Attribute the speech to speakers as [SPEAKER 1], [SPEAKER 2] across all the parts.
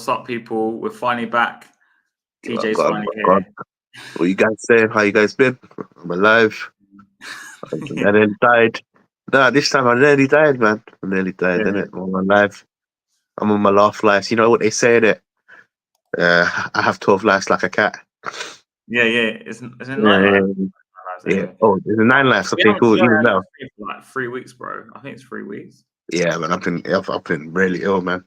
[SPEAKER 1] What's up, people? We're finally back. TJ's
[SPEAKER 2] God,
[SPEAKER 1] finally
[SPEAKER 2] God.
[SPEAKER 1] here.
[SPEAKER 2] What you guys saying? How you guys been? I'm alive. I nearly died. Nah, this time I nearly died, man. I nearly died,
[SPEAKER 1] Yeah,
[SPEAKER 2] innit? I'm alive. I'm on my last life. You know what they say, innit? I have 12 lives like a cat.
[SPEAKER 1] yeah. It's in
[SPEAKER 2] Yeah,
[SPEAKER 1] nine
[SPEAKER 2] yeah,
[SPEAKER 1] lives.
[SPEAKER 2] yeah.
[SPEAKER 1] Anyway.
[SPEAKER 2] Oh, there's a 9 lives.
[SPEAKER 1] We
[SPEAKER 2] Okay,
[SPEAKER 1] haven't
[SPEAKER 2] cool.
[SPEAKER 1] we
[SPEAKER 2] Even
[SPEAKER 1] haven't
[SPEAKER 2] now.
[SPEAKER 1] had for like 3 weeks, bro. I think it's 3 weeks.
[SPEAKER 2] Yeah, man. I've been really ill, man.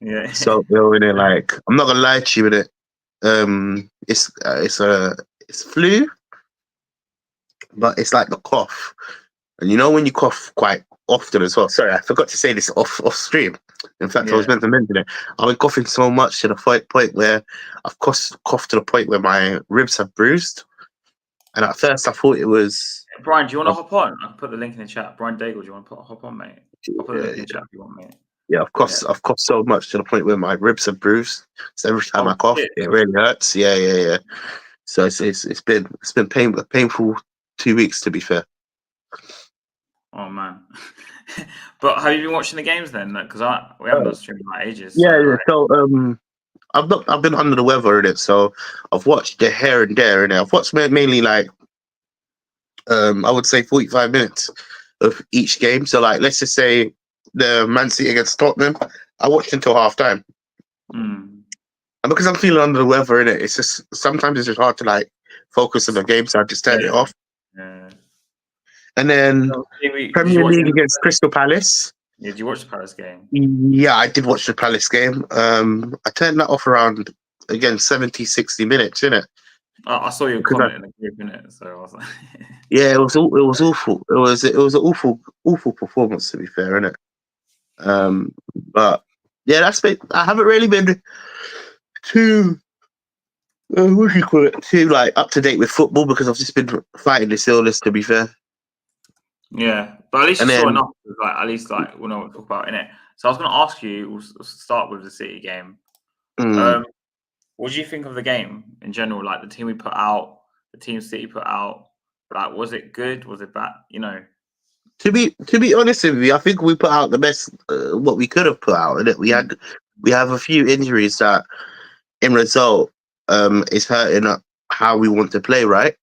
[SPEAKER 1] Yeah.
[SPEAKER 2] So ill, innit? Like, I'm not gonna lie to you, innit? It's flu, but it's like the cough. And you know when you cough quite often as well. Sorry, I forgot to say this off stream. In fact, I was
[SPEAKER 1] Yeah.
[SPEAKER 2] meant to mention it. I've been coughing so much to the point where I've coughed to the point where my ribs have bruised. And at first, I thought it was.
[SPEAKER 1] Brian, do you want to hop on? I'll put the link in the chat. Brian Daigle, do you want to hop on, mate? I'll put the link in the chat if you want, mate.
[SPEAKER 2] Yeah, of course, I've coughed so much to the point where my ribs have bruised. So every time I cough,
[SPEAKER 1] Shit.
[SPEAKER 2] it really hurts. Yeah. So it's been a painful 2 weeks, to be fair.
[SPEAKER 1] Oh man. But have you been watching the games then? Because we haven't done streaming in like ages.
[SPEAKER 2] Yeah. So I've been under the weather in it, so I've watched the here and there in it. I've watched mainly like I would say 45 minutes of each game. So like let's just say the Man City against Tottenham, I watched until half time. And because I'm feeling under the weather in it, it's just sometimes it's just hard to like focus on the game, so I just turn it off.
[SPEAKER 1] Yeah.
[SPEAKER 2] And then Premier League against Crystal Palace.
[SPEAKER 1] Yeah, did you watch the Palace game?
[SPEAKER 2] Yeah, I did watch the Palace game. I turned that off around again 70, 60 minutes, innit?
[SPEAKER 1] I saw your comment in the group, innit? So I was like,
[SPEAKER 2] yeah, it was awful. It was an awful performance, to be fair, innit? But yeah, I haven't really been too what do you call it? Too like up to date with football because I've just been fighting this illness, to be fair.
[SPEAKER 1] Yeah, but at least you saw enough. Like at least like we'll know what to talk about, innit? So I was going to ask you. We'll start with the City game. What do you think of the game in general? Like the team we put out, the team City put out. Like, was it good? Was it bad? You know.
[SPEAKER 2] To be honest with you, I think we put out the best what we could have put out. And we have a few injuries that, in result, is hurting how we want to play. Right.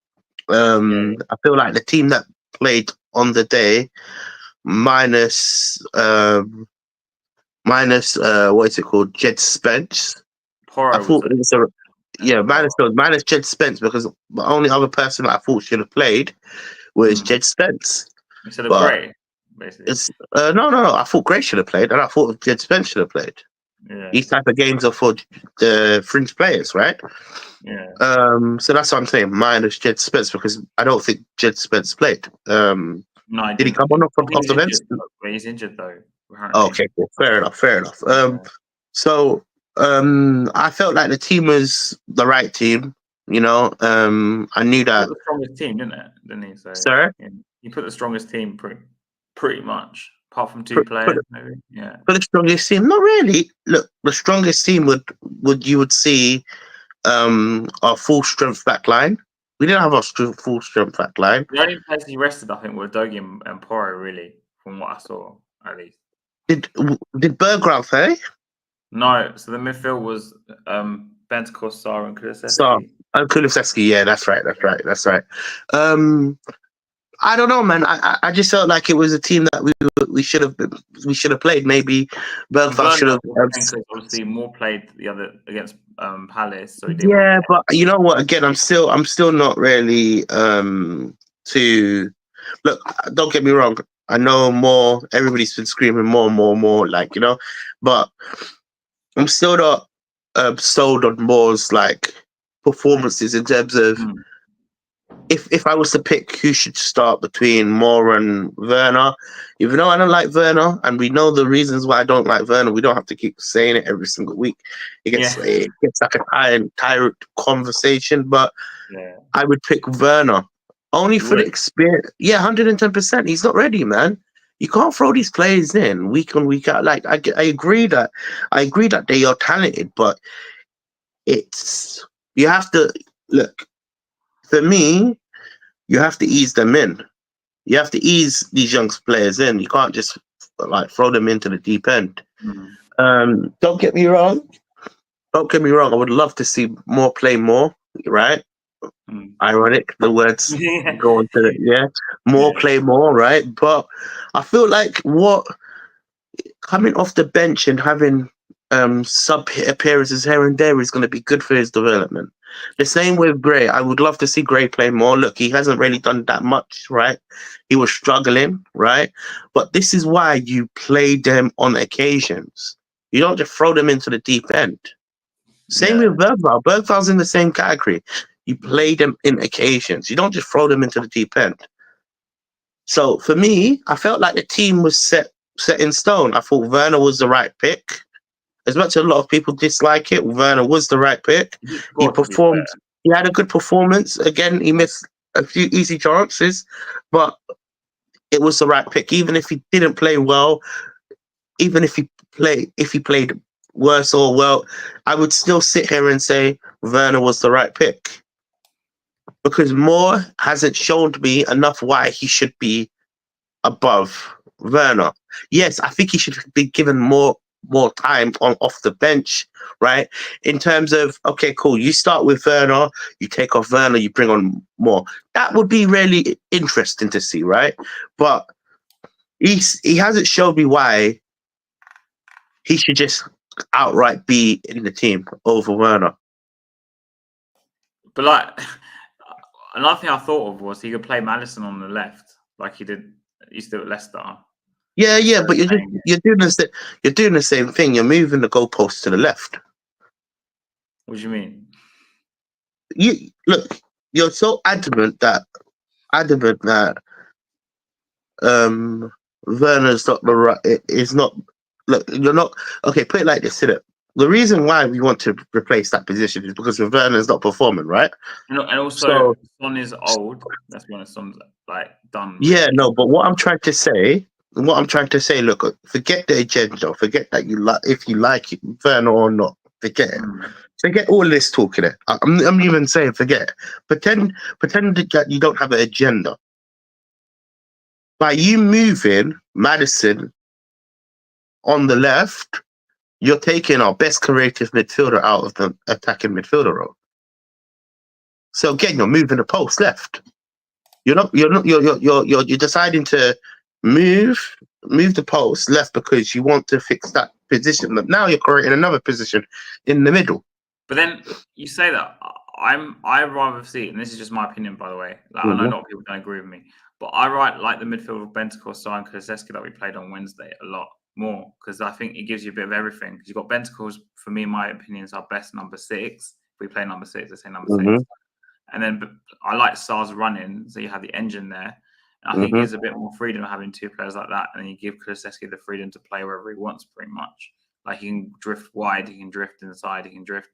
[SPEAKER 2] I feel like the team that played on the day, minus what is it called, Jed Spence. I thought it was minus Jed Spence, because the only other person that I thought should have played was Jed Spence.
[SPEAKER 1] Instead of Gray, basically.
[SPEAKER 2] It's no. I thought Gray should have played, and I thought Jed Spence should have played.
[SPEAKER 1] Yeah.
[SPEAKER 2] These type of games are for the fringe players, right?
[SPEAKER 1] Yeah.
[SPEAKER 2] So that's what I'm saying, minus Jed Spence, because I don't think Jed Spence played.
[SPEAKER 1] No,
[SPEAKER 2] did he come on off the bench?
[SPEAKER 1] He's injured though.
[SPEAKER 2] Okay, cool. Fair enough. So I felt like the team was the right team. You know, I knew that.
[SPEAKER 1] The strongest team, didn't he? So,
[SPEAKER 2] sorry?
[SPEAKER 1] Yeah, he put the strongest team pretty much, apart from two players, maybe. Yeah.
[SPEAKER 2] But the strongest team, not really. Look, the strongest team would see our full strength back line. We didn't have our full strength back line.
[SPEAKER 1] The only person he rested, I think, were Dogi and Porro, really, from what I saw, at least.
[SPEAKER 2] Did Bergkamp play?
[SPEAKER 1] No. So the midfield was Bentancur, Sarr, and Kulusevski.
[SPEAKER 2] Kulusevski, yeah, that's right. I don't know, man. I just felt like it was a team that we should have played. Maybe Bergkamp should have.
[SPEAKER 1] Obviously, more played the other against Palace. So
[SPEAKER 2] yeah, but you know what? Again, I'm still not really to look. Don't get me wrong. I know more. Everybody's been screaming more. Like, you know, but I'm still not sold on Moore's like performances in terms of if I was to pick who should start between Moore and Werner. Even though I don't like Werner, and we know the reasons why I don't like Werner, we don't have to keep saying it every single week. It gets like a tired conversation, but I would pick Werner only for the experience. Yeah, 110%. He's not ready, man. You can't throw these players in week on week out. Like I agree that they are talented, but you have to look. For me, you have to ease them in. You have to ease these young players in. You can't just like throw them into the deep end. Don't get me wrong. Don't get me wrong. I would love to see more play more. Right? Ironic, the words go on to it. Yeah, more play more. Right? But I feel like coming off the bench and having sub appearances here and there is going to be good for his development. The same with Gray. I would love to see Gray play more. Look, he hasn't really done that much, right? He was struggling, right? But this is why you play them on occasions. You don't just throw them into the deep end. Same with Bergvall. Bergvall's in the same category. You play them in occasions. You don't just throw them into the deep end. So for me, I felt like the team was set in stone. I thought Werner was the right pick. As much as a lot of people dislike it, Werner was the right pick. He performed. He had a good performance. Again, he missed a few easy chances, but it was the right pick. Even if he didn't play well, even if he played worse or well, I would still sit here and say Werner was the right pick. Because Moore hasn't shown me enough why he should be above Werner. Yes, I think he should be given more time off the bench, right? In terms of, okay, cool, you start with Werner, you take off Werner, you bring on Moore. That would be really interesting to see, right? But he hasn't showed me why he should just outright be in the team over Werner.
[SPEAKER 1] But like, another thing I thought of was he could play Maddison on the left, like he did at Leicester.
[SPEAKER 2] Yeah, but you're doing the same thing. You're moving the goalposts to the left.
[SPEAKER 1] What do you mean?
[SPEAKER 2] You're so adamant that Werner's not the right. Is not. Look, you're not. Okay, put it like this, isn't it? The reason why we want to replace that position is because Werner's not performing, right?
[SPEAKER 1] And also, Son is old. That's when Son's like done.
[SPEAKER 2] Yeah, really. No, but what I'm trying to say, look, forget the agenda. Forget that if you like it, Werner or not. Forget it. Forget all this talking. I'm even saying forget it. Pretend that you don't have an agenda. By you moving Maddison on the left, you're taking our best creative midfielder out of the attacking midfielder role. So again, you're moving the post left. You're deciding to move the post left because you want to fix that position. But now you're creating another position in the middle.
[SPEAKER 1] But then you say that I rather see, and this is just my opinion, by the way. Like, I know not people don't agree with me, but I like the midfield of Bentancur, Sarr, and Kulusevski that we played on Wednesday a lot more because I think it gives you a bit of everything. Because you've got Bentancur's, for me, in my opinion, is our best number 6. If we play number 6, I say number 6. And then I like Sarr's running, so you have the engine there. And I think it gives a bit more freedom having 2 players like that, and then you give Kulusevski the freedom to play wherever he wants, pretty much. Like he can drift wide, he can drift inside, he can drift.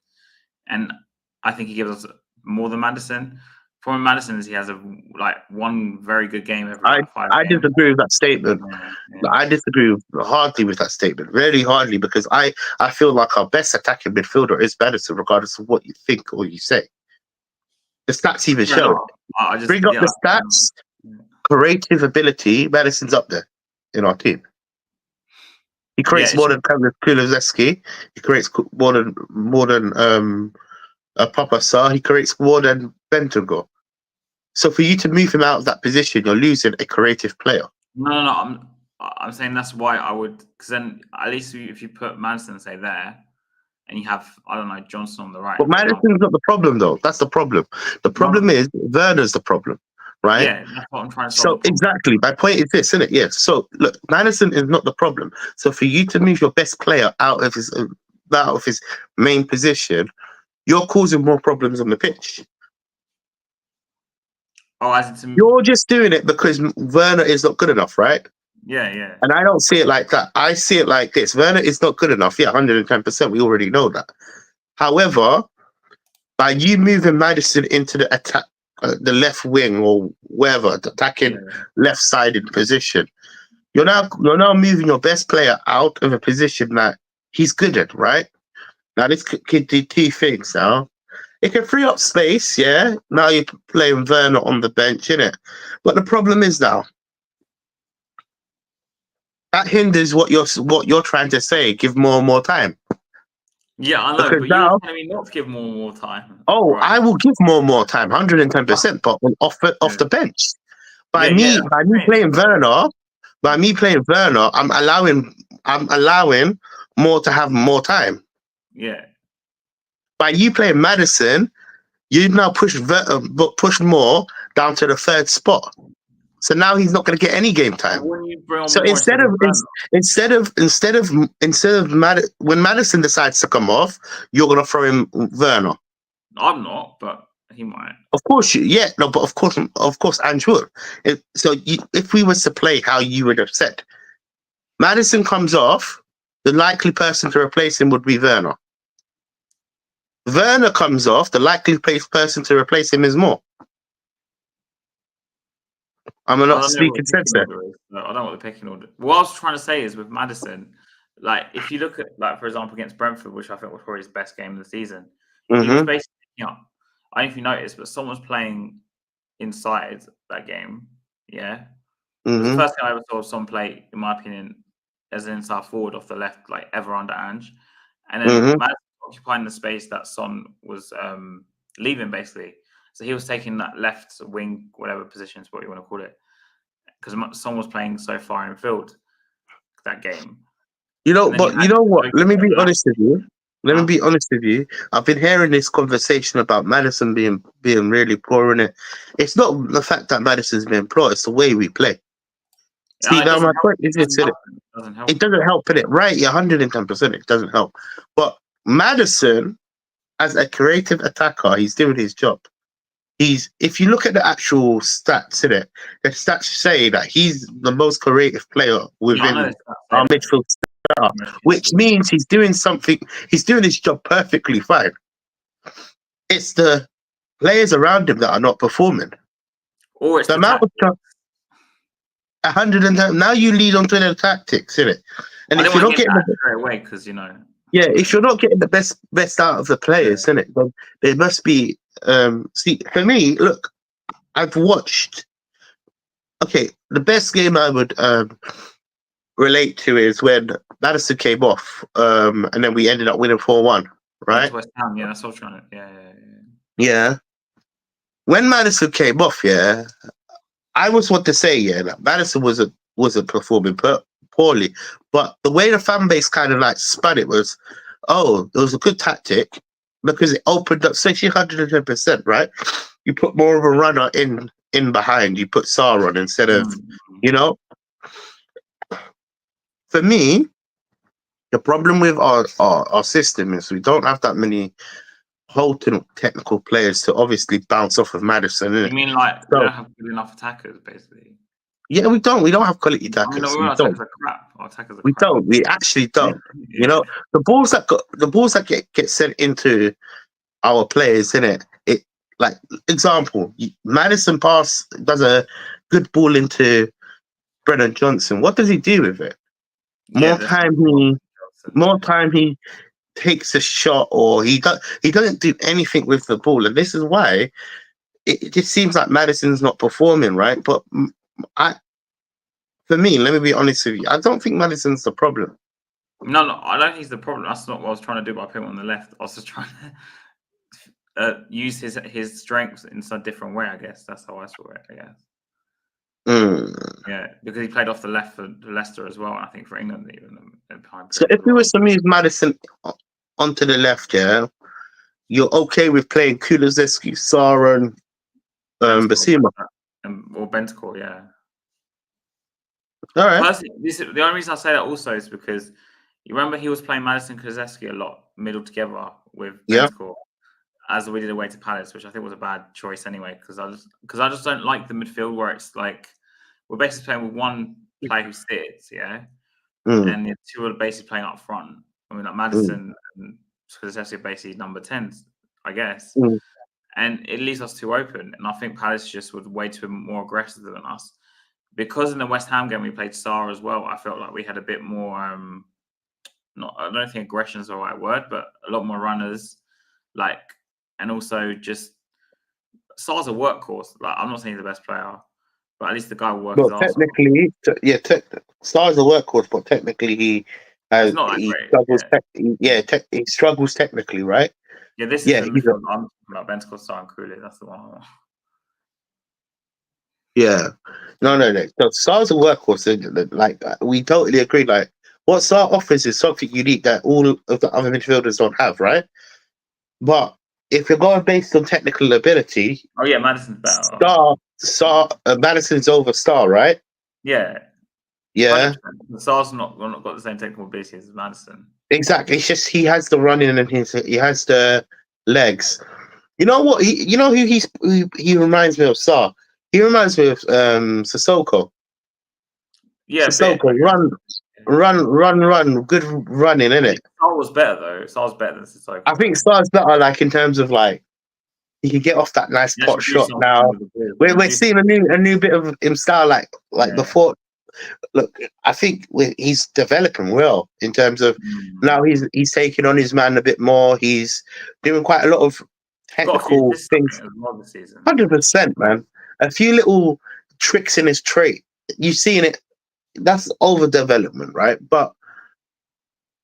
[SPEAKER 1] And I think he gives us more than Maddison. Problem with Maddison is he has one very good game every 5 games.
[SPEAKER 2] I disagree with that statement. Yeah. I disagree hardly with that statement, really hardly, because I feel like our best attacking midfielder is Maddison, regardless of what you think or you say. The stats even show it. Bring up the stats. Creative ability, Maddison's up there in our team. He creates more than Kulusevski. He creates more than Papa Sarr. He creates more than Bentancur. So for you to move him out of that position, you're losing a creative player.
[SPEAKER 1] No. I'm saying that's why I would, because then at least if you put Maddison, say there, and you have, I don't know, Johnson on the right.
[SPEAKER 2] But Maddison's not the problem, though. That's the problem. The problem is Werner's the problem, right?
[SPEAKER 1] Yeah, that's what I'm trying to solve.
[SPEAKER 2] So exactly, my point is this, isn't it? Yeah. So look, Maddison is not the problem. So for you to move your best player out of his main position, you're causing more problems on the pitch. You're just doing it because Werner is not good enough, right?
[SPEAKER 1] Yeah.
[SPEAKER 2] And I don't see it like that. I see it like this. Werner is not good enough. Yeah, 110%. We already know that. However, by you moving Maddison into the attack, the left wing or wherever, the attacking left-sided position, you're now moving your best player out of a position that he's good at, right? Now, this could do 2 things now. It can free up space, yeah. Now you're playing Werner on the bench, innit? But the problem is now, that hinders what you're trying to say. Give more and more time.
[SPEAKER 1] Yeah, I know,
[SPEAKER 2] Because
[SPEAKER 1] but you're
[SPEAKER 2] now,
[SPEAKER 1] telling me not to give more time.
[SPEAKER 2] oh,
[SPEAKER 1] Right.
[SPEAKER 2] I will give more time, 110%, but off
[SPEAKER 1] Yeah.
[SPEAKER 2] the bench. By
[SPEAKER 1] Yeah,
[SPEAKER 2] me
[SPEAKER 1] that's great.
[SPEAKER 2] playing Werner, I'm allowing more to have more time.
[SPEAKER 1] Yeah.
[SPEAKER 2] By you playing Madison, you've now pushed more down to the third spot. So now he's not going to get any game time.
[SPEAKER 1] When you bring on
[SPEAKER 2] So
[SPEAKER 1] Morris
[SPEAKER 2] when Madison decides to come off, you're going to throw in Werner.
[SPEAKER 1] I'm not, but he might.
[SPEAKER 2] Of course, but of course, Ange would. If we was to play how you would have said, Madison comes off, the likely person to replace him would be Werner. Werner comes off, the likely person to replace him is Moore. I'm not speaking sense there.
[SPEAKER 1] I don't know what the pecking order. What I was trying to say is with Madison, like if you look at, like, for example, against Brentford, which I think was probably his best game of the season, he was basically, I don't know if you noticed, but someone's playing inside that game. Yeah. It was the first time I ever saw someone play, in my opinion, as an inside forward off the left, like ever under Ange. And then Madison occupying the space that Son was leaving, basically. So he was taking that left wing, whatever position is what you want to call it, because Son was playing so far in field that game.
[SPEAKER 2] You know what? Let me be honest with you. I've been hearing this conversation about Madison being really poor in it. It's not the fact that Madison's been poor; it's the way we play. See, now my point is it doesn't help in it, right? 110%. It doesn't help. But Madison, as a creative attacker, he's doing his job. If you look at the actual stats in it, the stats say that he's the most creative player within our midfield staff, which means he's doing something. He's doing his job perfectly fine. It's the players around him that are not performing.
[SPEAKER 1] Or it's the
[SPEAKER 2] amount of 110. Now you lead on to the tactics, innit? And if you're not getting
[SPEAKER 1] straight away, because
[SPEAKER 2] if you're not getting the best out of the players, innit, then there must be. See, for me, look, I've watched. Okay, the best game I would relate to is when Madison came off, and then we ended up winning 4-1. Right?
[SPEAKER 1] West Ham, yeah, that's what I'm trying to.
[SPEAKER 2] Yeah. When Madison came off, I was want to say, that Madison wasn't performing poorly, but the way the fan base kind of like spun it was, it was a good tactic because it opened up, especially 110%, right? You put more of a runner in behind. You put Sarr on instead of, For me, the problem with our system is we don't have that many potent technical players to obviously bounce off of Madison.
[SPEAKER 1] You mean like we don't have good enough attackers, basically?
[SPEAKER 2] Yeah, we don't. We don't have quality attackers.
[SPEAKER 1] Our attackers are crap. Our attackers are crap.
[SPEAKER 2] We don't. We actually don't. The balls that get sent into our players, innit? Like example, Madison does a good ball into Brennan Johnson. What does he do with it? More time he takes a shot, or he doesn't do anything with the ball, and this is why it just seems like Madison's not performing right. But for me, let me be honest with you, I don't think Madison's the problem.
[SPEAKER 1] No, I don't think he's the problem. That's not what I was trying to do by putting him on the left. I was just trying to use his strengths in some different way. I guess that's how I saw it. I guess. Yeah, because he played off the left for Leicester as well, and I think for England even.
[SPEAKER 2] So if we were to move Madison onto the left, you're okay with playing Kulusevski, Sarr, and Basima,
[SPEAKER 1] or Bentancur, yeah.
[SPEAKER 2] All right.
[SPEAKER 1] Personally, the only reason I say that also is because you remember he was playing Madison Kulusevski a lot, middle together with Bentancur, as we did away to Palace, which I think was a bad choice anyway. Because I just don't like the midfield where it's like we're basically playing with one player who sits, and the two are basically playing up front. I mean, like Madison and Kulusevski are basically number 10s, I guess. And it leaves us too open. And I think Palace just was way too more aggressive than us. Because in the West Ham game we played Sarr as well, I felt like we had a bit more. I don't think aggression is the right word, but a lot more runners, and also just Sarr's a workhorse. Like, I'm not saying he's the best player, but at least the guy works.
[SPEAKER 2] Well, technically, Sarr's a workhorse, but technically he
[SPEAKER 1] It's not that
[SPEAKER 2] he
[SPEAKER 1] great.
[SPEAKER 2] struggles. He struggles technically, right?
[SPEAKER 1] Yeah, this
[SPEAKER 2] Yeah,
[SPEAKER 1] is the midfield I'm talking about. Bentancur, Sarr, and Cooley. That's the one.
[SPEAKER 2] Yeah, no. So Sar's a workhorse. Like we totally agree. Like what Sar offers is something unique that all of the other midfielders don't have, right? But if you're going based on technical ability,
[SPEAKER 1] Oh yeah, Madison's better.
[SPEAKER 2] Madison's over Star, right?
[SPEAKER 1] Yeah,
[SPEAKER 2] Yeah,
[SPEAKER 1] 100%. Sar's not got the same technical ability as Madison.
[SPEAKER 2] exactly. It's just he has the running and he has the legs. You know what? You know who he reminds me of? Sar. He reminds me of Sissoko.
[SPEAKER 1] Yeah,
[SPEAKER 2] Sissoko,
[SPEAKER 1] bit.
[SPEAKER 2] run. Good running, isn't it?
[SPEAKER 1] Sar was better though. Sar's better than Sissoko.
[SPEAKER 2] I think Sar's better, like in terms of like he can get off that nice pot shot now. We're seeing a new bit of him style, like before. Look, I think he's developing well in terms of now he's taking on his man a bit more. He's doing quite a lot of technical things. 100%, man. A few little tricks in his trait. You've seen it. That's overdevelopment, right? But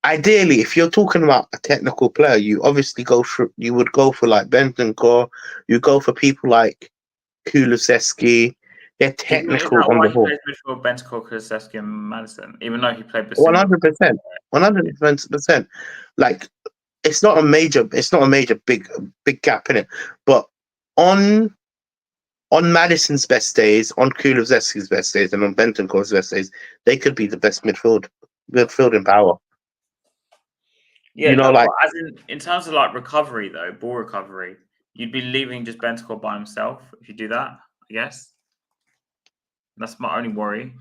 [SPEAKER 2] ideally, if you're talking about a technical player, you obviously you would go for like Bentancur, you go for people like Kulusevski. They're technical on the ball.
[SPEAKER 1] Is that why he plays midfield, Bentancur, Kulusevski, and Madison, even though he played
[SPEAKER 2] 100%. 100%. Like it's not a major big gap in it. But on Madison's best days, on Kulusevski's best days, and on Bentancur's best days, they could be the best midfield in power.
[SPEAKER 1] Yeah, as in terms of like recovery though, ball recovery, you'd be leaving just Bentancur by himself if you do that, I guess. That's my only worry.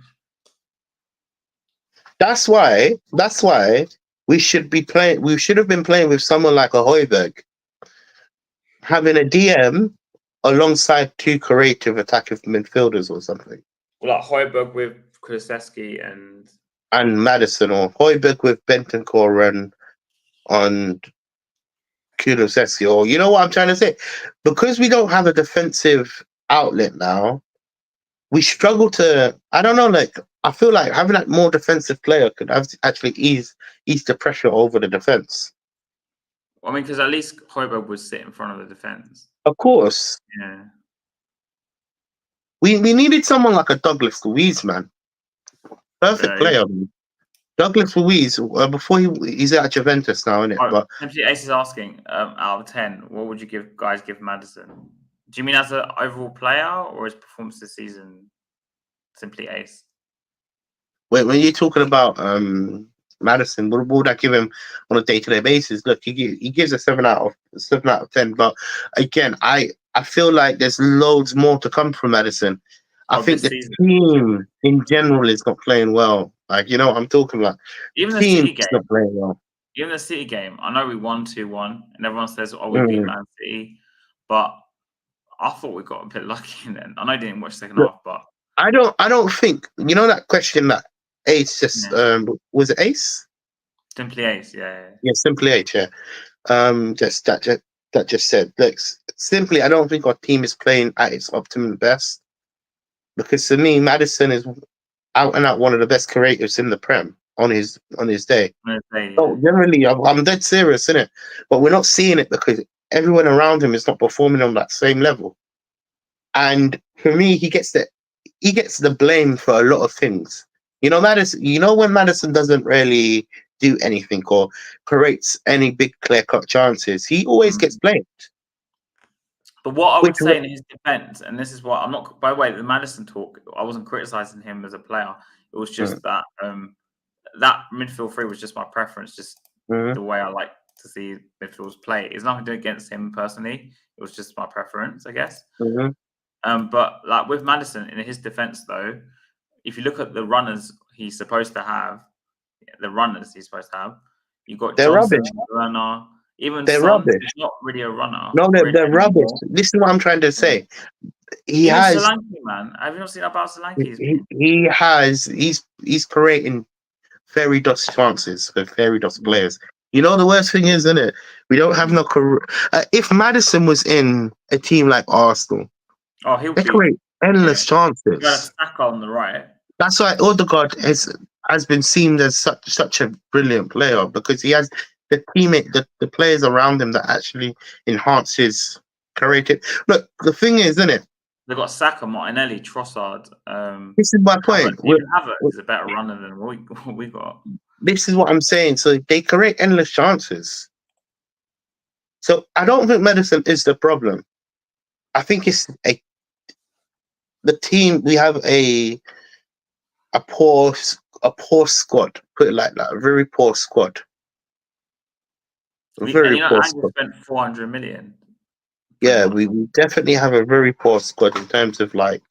[SPEAKER 2] That's why we should have been playing with someone like a Højbjerg, having a DM alongside two creative attacking midfielders or something.
[SPEAKER 1] Well, like Højbjerg with Kulusevski and
[SPEAKER 2] Madison, or Højbjerg with Bentancur and Kulusevski, or you know what I'm trying to say? Because we don't have a defensive outlet now, we struggle to. I don't know. Like I feel like having that more defensive player could actually ease the pressure over the defense.
[SPEAKER 1] I mean, because at least Højbjerg would sit in front of the defense.
[SPEAKER 2] Of course.
[SPEAKER 1] Yeah.
[SPEAKER 2] We needed someone like a Douglas Luiz, man. Perfect player. Yeah. Douglas Luiz, before he's at Juventus now, isn't it?
[SPEAKER 1] But Simply Ace is asking, out of 10, what would you give Madison? Do you mean as an overall player or his performance this season? Simply Ace.
[SPEAKER 2] Wait, when you're talking about Madison, what would I give him on a day-to-day basis? Look, he gives a 7 out of 10. But again, I feel like there's loads more to come from Madison. I think the team in general is not playing well. Like, you know what I'm talking about.
[SPEAKER 1] Even the City game, not playing well. Even the City game, I know we won 2-1, and everyone says, "Oh, we beat Man City," but I thought we got a bit lucky in then. I know I didn't watch the second half, but
[SPEAKER 2] I don't think, you know, that question that Ace just was it Ace?
[SPEAKER 1] Simply Ace, yeah.
[SPEAKER 2] Yeah, Simply Ace, yeah. That just said, look, simply, I don't think our team is playing at its optimum best, because to me, Madison is out and out one of the best creatives in the Prem on his day. So generally, I'm dead serious, innit? But we're not seeing it because everyone around him is not performing on that same level. And for me, he gets the blame for a lot of things. You know, Madison. You know, when Madison doesn't really do anything or creates any big clear-cut chances, he always gets blamed.
[SPEAKER 1] But what I would say in his defense, and this is what I'm not, by the way, the Madison talk, I wasn't criticizing him as a player. It was just that that midfield three was just my preference, just the way I like to see midfielders play. It's nothing to do against him personally. It was just my preference, I guess. But like with Madison, in his defense though, if you look at the runners he's supposed to have, you've got Johnson, Werner, even Son is not really a runner.
[SPEAKER 2] No, they're rubbish. This is what I'm trying to say.
[SPEAKER 1] Solanke, man. Have you not seen about Solanke?
[SPEAKER 2] He's creating fairy dust chances for fairy dust players. You know, the worst thing is, isn't it? We don't have no career. If Madison was in a team like Arsenal, they create endless chances.
[SPEAKER 1] You got a Saka on the right.
[SPEAKER 2] That's why Odegaard is. has been seen as such a brilliant player because he has the teammate, the players around him that actually enhance his creative. Look, the thing is, isn't it?
[SPEAKER 1] They've got Saka, Martinelli, Trossard.
[SPEAKER 2] This is my point.
[SPEAKER 1] Even Havertz is a better runner than what we got.
[SPEAKER 2] This is what I'm saying. So they create endless chances. So I don't think Madison is the problem. I think it's the team. We have a poor squad. Put it like that. A very poor squad. Very poor squad.
[SPEAKER 1] Spent 400 million.
[SPEAKER 2] Yeah, we definitely have a very poor squad in terms of like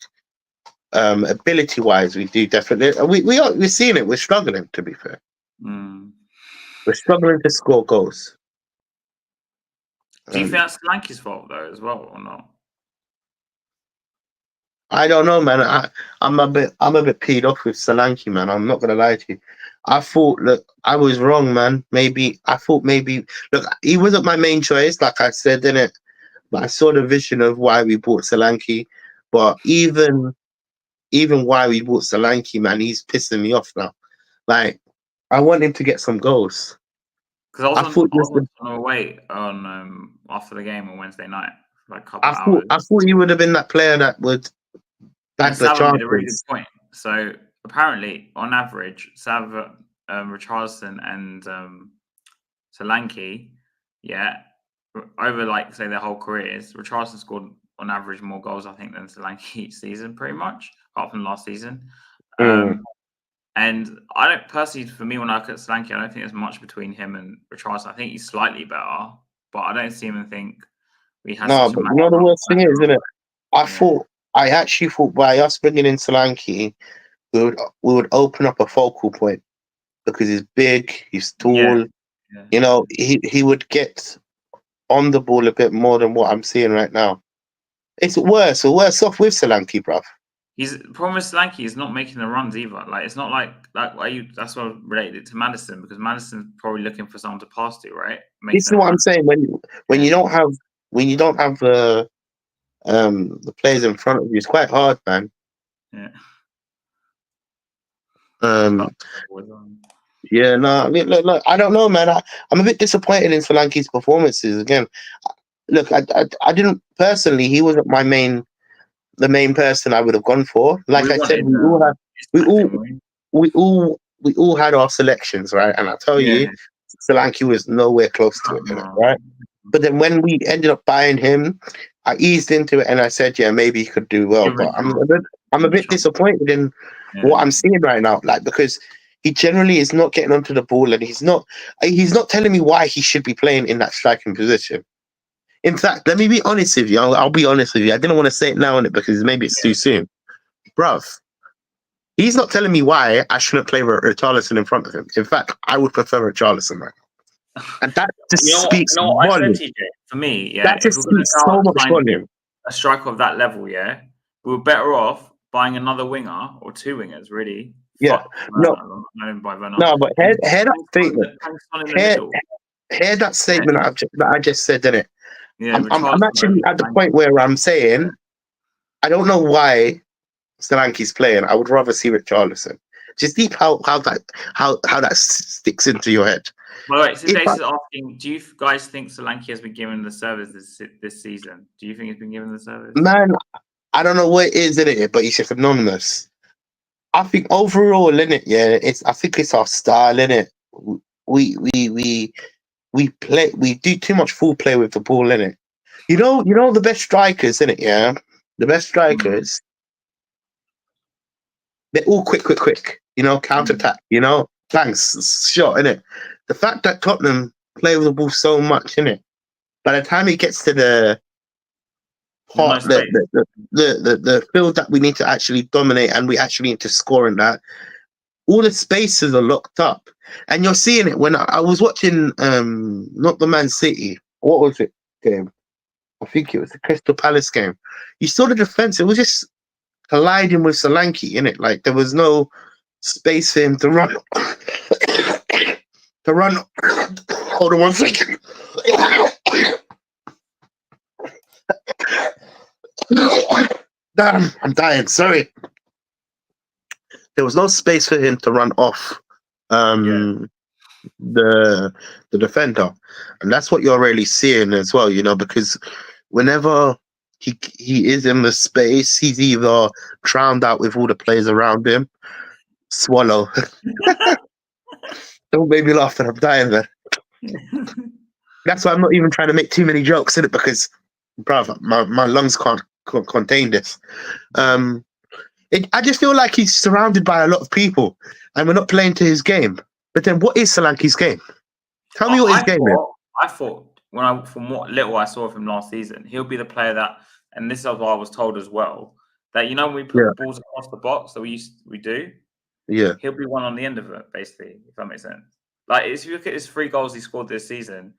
[SPEAKER 2] ability wise. We do definitely. We're seeing it. We're struggling. To be fair, we're struggling to score goals.
[SPEAKER 1] Do you think that's Solanke's fault though, as well, or not?
[SPEAKER 2] I don't know, man. I'm a bit peed off with Solanke, man. I'm not gonna lie to you. I thought, look, I was wrong, man. Look, he wasn't my main choice, like I said, didn't it? But I saw the vision of why we bought Solanke. But even why we bought Solanke, man, he's pissing me off now. Like, I want him to get some goals.
[SPEAKER 1] Because I was on the way on after the game on Wednesday night, for like a couple hours.
[SPEAKER 2] I thought he would have been that player that would.
[SPEAKER 1] That's a really good point. So apparently, on average, Sav, Richarlison, and Solanke, over like say their whole careers, Richarlison scored on average more goals, I think, than Solanke each season, pretty much, apart from last season. And I don't personally, for me, when I look at Solanke, I don't think there's much between him and Richarlison. I think he's slightly better, but I don't see him and think we have.
[SPEAKER 2] No, but you know the worst thing is, isn't it? I actually thought by us bringing in Solanke, we would open up a focal point because he's big, he's tall. Yeah. You know, he would get on the ball a bit more than what I'm seeing right now. It's worse off with Solanke, bruv.
[SPEAKER 1] The problem with Solanke is not making the runs either. Like it's not like that's what I related it to Maddison, because Maddison's probably looking for someone to pass to, right?
[SPEAKER 2] This is what I'm saying. When you don't have the players in front of you, it's quite hard, man.
[SPEAKER 1] Yeah.
[SPEAKER 2] Yeah, no, I mean, look, I don't know, man. I'm a bit disappointed in Solanke's performances. Again, look, I didn't personally. He wasn't the main person I would have gone for. Like I said, we all had our selections, right? And I tell you, Solanke was nowhere close to it, right? But then when we ended up buying him, I eased into it and I said, yeah, maybe he could do well. But I'm a bit disappointed in what I'm seeing right now, like because he generally is not getting onto the ball, and he's not telling me why he should be playing in that striking position. In fact, let me be honest with you. I'll be honest with you. I didn't want to say it now on it because maybe it's too soon. Bruv, he's not telling me why I shouldn't play Richarlison in front of him. In fact, I would prefer Richarlison right now. And that just speaks volume.
[SPEAKER 1] For me,
[SPEAKER 2] that just speaks so much volume.
[SPEAKER 1] A striker of that level, we were better off buying another winger or two wingers, really.
[SPEAKER 2] Yeah. But hear that statement. Hear that statement that I just said, didn't it? Yeah, I'm actually at the point where I'm saying I don't know why Solanke's playing. I would rather see Richarlison. Just deep how that sticks into your head.
[SPEAKER 1] By the way, Jace is asking, do you guys think Solanke has been given the service this season? Do you think he's been given the service?
[SPEAKER 2] Man, I don't know what it is in it, but he's just anonymous. I think overall, in it, I think it's our style, in it. We do too much full play with the ball, in it. You know the best strikers, in it, yeah. The best strikers, they're all quick. You know, counter attack. You know, thanks, shot, in it. The fact that Tottenham play with the ball so much, in it, by the time it gets to the part, the field that we need to actually dominate and we actually need to score in that, all the spaces are locked up. And you're seeing it when I was watching not the Man City. What was it game? I think it was the Crystal Palace game. You saw the defense, it was just colliding with Solanke, innit? Like there was no space for him to run. Hold on 1 second. Damn, I'm dying. Sorry. there was no space for him to run off the defender, and that's what you're really seeing as well. Because whenever he is in the space, he's either drowned out with all the players around him. Swallow. Don't make me laugh, and I'm dying there. That's why I'm not even trying to make too many jokes in it, because, bruv, my lungs can't contain this. I just feel like he's surrounded by a lot of people, and we're not playing to his game. But then, what is Solanke's game? Tell me what his game is.
[SPEAKER 1] I thought from what little I saw of him last season, he'll be the player that, and this is what I was told as well, that when we put balls across the box that we do, he'll be one on the end of it, basically, if that makes sense. Like, if you look at his 3 goals he scored this season,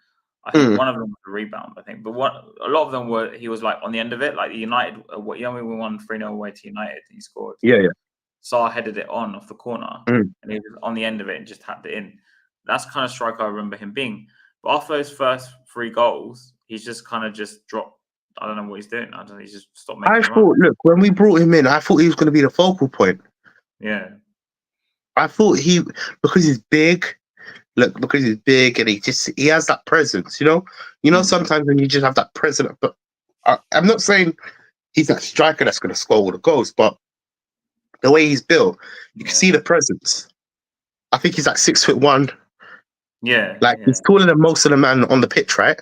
[SPEAKER 1] I think one of them was a rebound, I think, but a lot of them were, he was like on the end of it, like United. We won 3-0 away to United. He scored. Saar headed it off the corner, and he was on the end of it and just tapped it in. That's the kind of striker I remember him being. But after those first 3 goals, he's just kind of just dropped. I don't know what he's doing. I don't know. He's just stopped making.
[SPEAKER 2] Look, when we brought him in, I thought he was going to be the focal point.
[SPEAKER 1] Yeah.
[SPEAKER 2] I thought because he's big. Look, because he's big and he has that presence. Sometimes when you just have that presence, but I'm not saying he's that striker that's going to score all the goals, but the way he's built, you can see the presence. I think he's like 6'1". He's taller than most of the men on the pitch, right?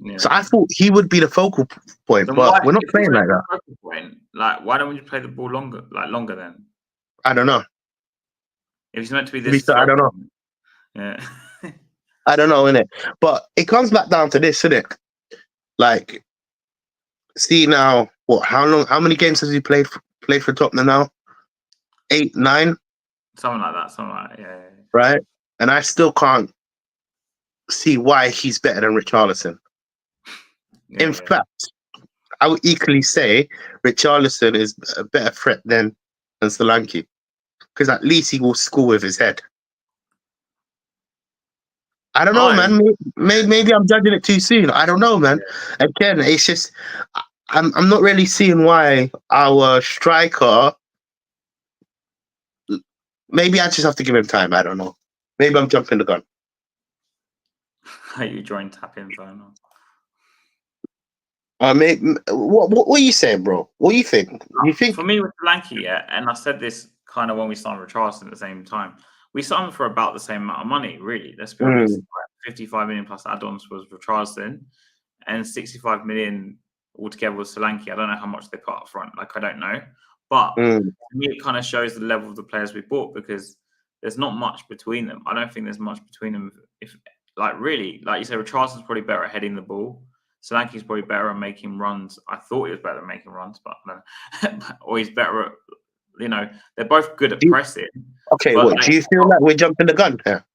[SPEAKER 2] Yeah. So I thought he would be the focal point,
[SPEAKER 1] then
[SPEAKER 2] but we're not playing like that.
[SPEAKER 1] Point, like, why don't we play the ball longer then?
[SPEAKER 2] I don't know.
[SPEAKER 1] If he's meant to be this,
[SPEAKER 2] I don't know.
[SPEAKER 1] Yeah.
[SPEAKER 2] I don't know, innit? But it comes back down to this, innit? Like, see now, how many games has he played for Tottenham now? 8, 9?
[SPEAKER 1] Something like that, yeah.
[SPEAKER 2] Right? And I still can't see why he's better than Richarlison. In fact, I would equally say Richarlison is a better threat than Solanke, because at least he will score with his head. I don't know, man. Maybe I'm judging it too soon. I don't know, man. Again, it's just I'm not really seeing why our striker. Maybe I just have to give him time. I don't know. Maybe I'm jumping the gun.
[SPEAKER 1] Are you joined tapping phone?
[SPEAKER 2] What are you saying, bro? What do you think? You think
[SPEAKER 1] for me with Solanke, and I said this kind of when we signed with Charleston at the same time. We signed for about the same amount of money, really. Let's be honest. Like 55 million plus add-ons was for Charleston, and 65 million altogether with Solanke. I don't know how much they put up front. Like, I don't know. But to me, it kind of shows the level of the players we bought, because there's not much between them. I don't think there's much between them. If really, like you said, Charleston's probably better at heading the ball. Solanke's probably better at making runs. I thought he was better at making runs, but no. Or he's better at, they're both good at pressing.
[SPEAKER 2] Okay, do you feel like we're jumping the gun here?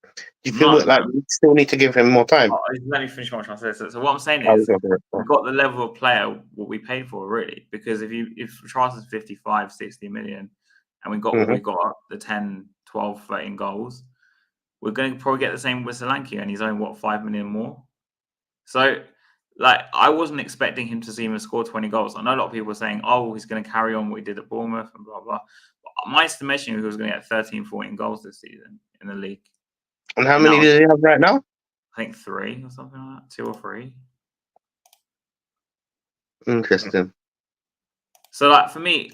[SPEAKER 2] Do you feel like we still need to give him more time?
[SPEAKER 1] Let me finish what I'm trying to say. So what I'm saying is, we've got the level of player what we paid for, really. Because if Charleston's 55, 60 million, and we got what we got, the 10, 12, 13 goals, we're going to probably get the same with Solanke, and he's only 5 million more. So, like, I wasn't expecting him to see him score 20 goals. I know a lot of people were saying, "Oh, he's going to carry on what he did at Bournemouth and blah blah." But my estimation, he was going to get 13, 14 goals this season in the league.
[SPEAKER 2] And how many does he have right now?
[SPEAKER 1] I think 3 or something like that, 2 or 3.
[SPEAKER 2] Interesting.
[SPEAKER 1] So, like, for me,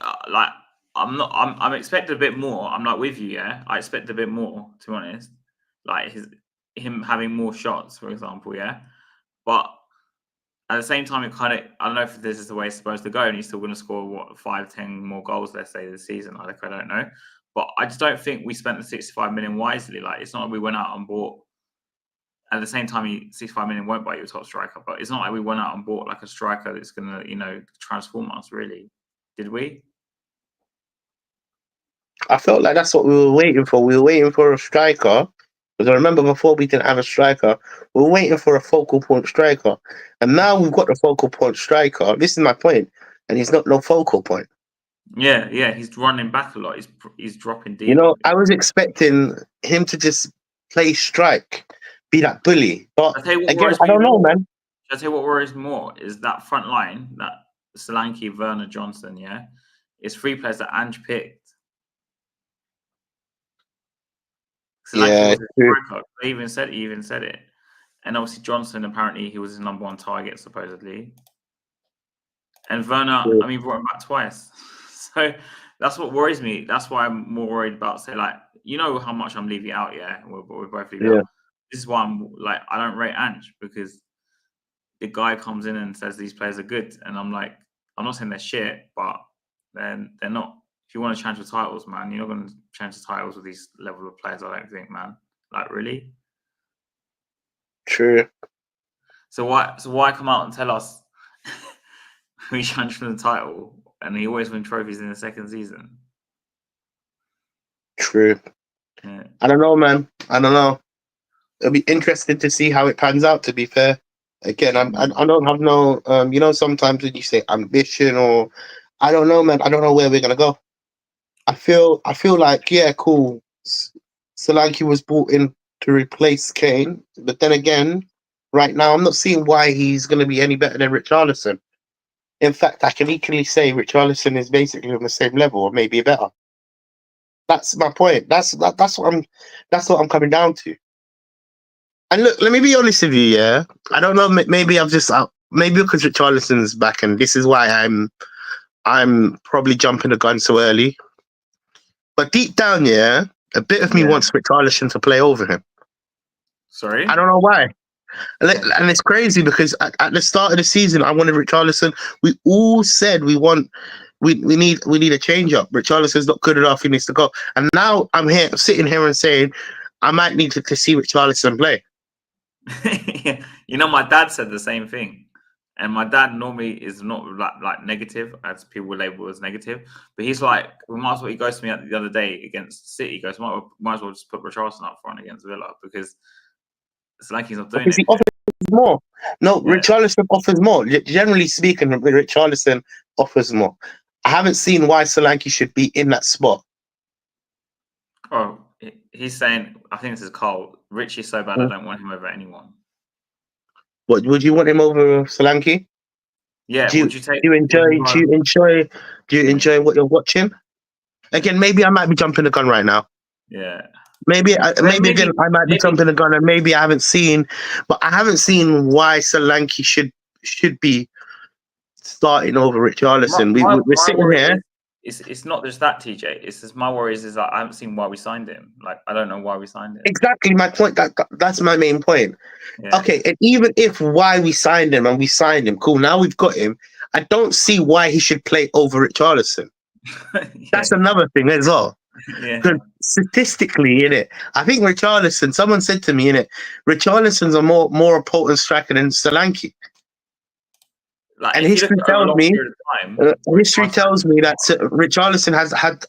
[SPEAKER 1] I'm expecting a bit more. I'm not with you, yeah. I expect a bit more, to be honest. Like him having more shots, for example, yeah. But at the same time, I don't know if this is the way it's supposed to go, and he's still going to score 5, 10 more goals, let's say, this season. I don't know, but I just don't think we spent the 65 million wisely. Like, it's not like we went out and bought. At the same time, 65 million won't buy you a top striker, but it's not like we went out and bought like a striker that's going to, transform us. Really, did we?
[SPEAKER 2] I felt like that's what we were waiting for. We were waiting for a striker. Because I remember before we didn't have a striker, we were waiting for a focal point striker. And now we've got the focal point striker. This is my point. And he's not no focal point.
[SPEAKER 1] Yeah. He's running back a lot. He's dropping deep.
[SPEAKER 2] I was expecting him to just play strike, be that bully. But again, I don't know, man.
[SPEAKER 1] I'll tell you what worries more is that front line, that Solanke, Werner, Johnson, yeah, is 3 players that Ange picked. Solanke was his striker. He even said it. And obviously Johnson, apparently he was his number one target, supposedly. And Werner, I mean, brought him back twice. So that's what worries me. That's why I'm more worried about, say, like, you know how much I'm leaving out, yeah? We're both leaving out. This is why I'm like, I don't rate Ange, because the guy comes in and says these players are good. And I'm like, I'm not saying they're shit, but then they're not. If you want to change the titles, man, you're not going to change the titles with these level of players, I don't think, man. Like, really?
[SPEAKER 2] True.
[SPEAKER 1] So why come out and tell us we changed from the title and he always win trophies in the second season?
[SPEAKER 2] True.
[SPEAKER 1] Yeah.
[SPEAKER 2] I don't know, man. I don't know. It'll be interesting to see how it pans out, to be fair. Again, I don't have no you know, sometimes when you say ambition, or I don't know, man, I don't know where we're gonna go. I feel like, yeah, cool. Solanke was brought in to replace Kane, but then again, right now I'm not seeing why he's gonna be any better than Richarlison. In fact, I can equally say Richarlison is basically on the same level, or maybe better. That's my point. That's what I'm coming down to. And look, let me be honest with you. Yeah, I don't know. Maybe I've just maybe because Richarlison's back, and this is why I'm probably jumping the gun so early. But deep down, yeah, a bit of me wants Richarlison to play over him.
[SPEAKER 1] Sorry,
[SPEAKER 2] I don't know why. And it's crazy because at the start of the season, I wanted Richarlison. We all said we need a change up. Richarlison's not good enough. He needs to go. And now I'm sitting here and saying I might need to see Richarlison play.
[SPEAKER 1] You know, my dad said the same thing, and my dad normally is not like negative, as people label as negative, but he's like, we might as well. He goes to me the other day against City. He goes, might as well just put Richarlison up front against Villa, because it's like he's not doing it.
[SPEAKER 2] He offers more. No, Richarlison offers more. Generally speaking, Richarlison offers more. I haven't seen why Solanke should be in that spot.
[SPEAKER 1] Oh, he's saying, I think this is Carl. Richie's so bad, I don't want him over anyone.
[SPEAKER 2] What would you want him over Solanke?
[SPEAKER 1] Yeah.
[SPEAKER 2] Do you enjoy what you're watching? Again, maybe I might be jumping the gun right now.
[SPEAKER 1] Yeah.
[SPEAKER 2] Maybe I might be jumping the gun, and maybe I haven't seen why Solanke should be starting over Richarlison. We're sitting here.
[SPEAKER 1] It's not just that, TJ. It's just my worry is that I haven't seen why we signed him. Like, I don't know why we signed him.
[SPEAKER 2] Exactly my point. That's my main point.
[SPEAKER 1] Yeah.
[SPEAKER 2] Okay, and even if why we signed him, cool. Now we've got him. I don't see why he should play over Richarlison. That's another thing as well.
[SPEAKER 1] Yeah.
[SPEAKER 2] Statistically, in it, I think Richarlison. Someone said to me, in it, Richarlison's a more potent striker than Solanke.
[SPEAKER 1] Like,
[SPEAKER 2] and history tells me, that Richarlison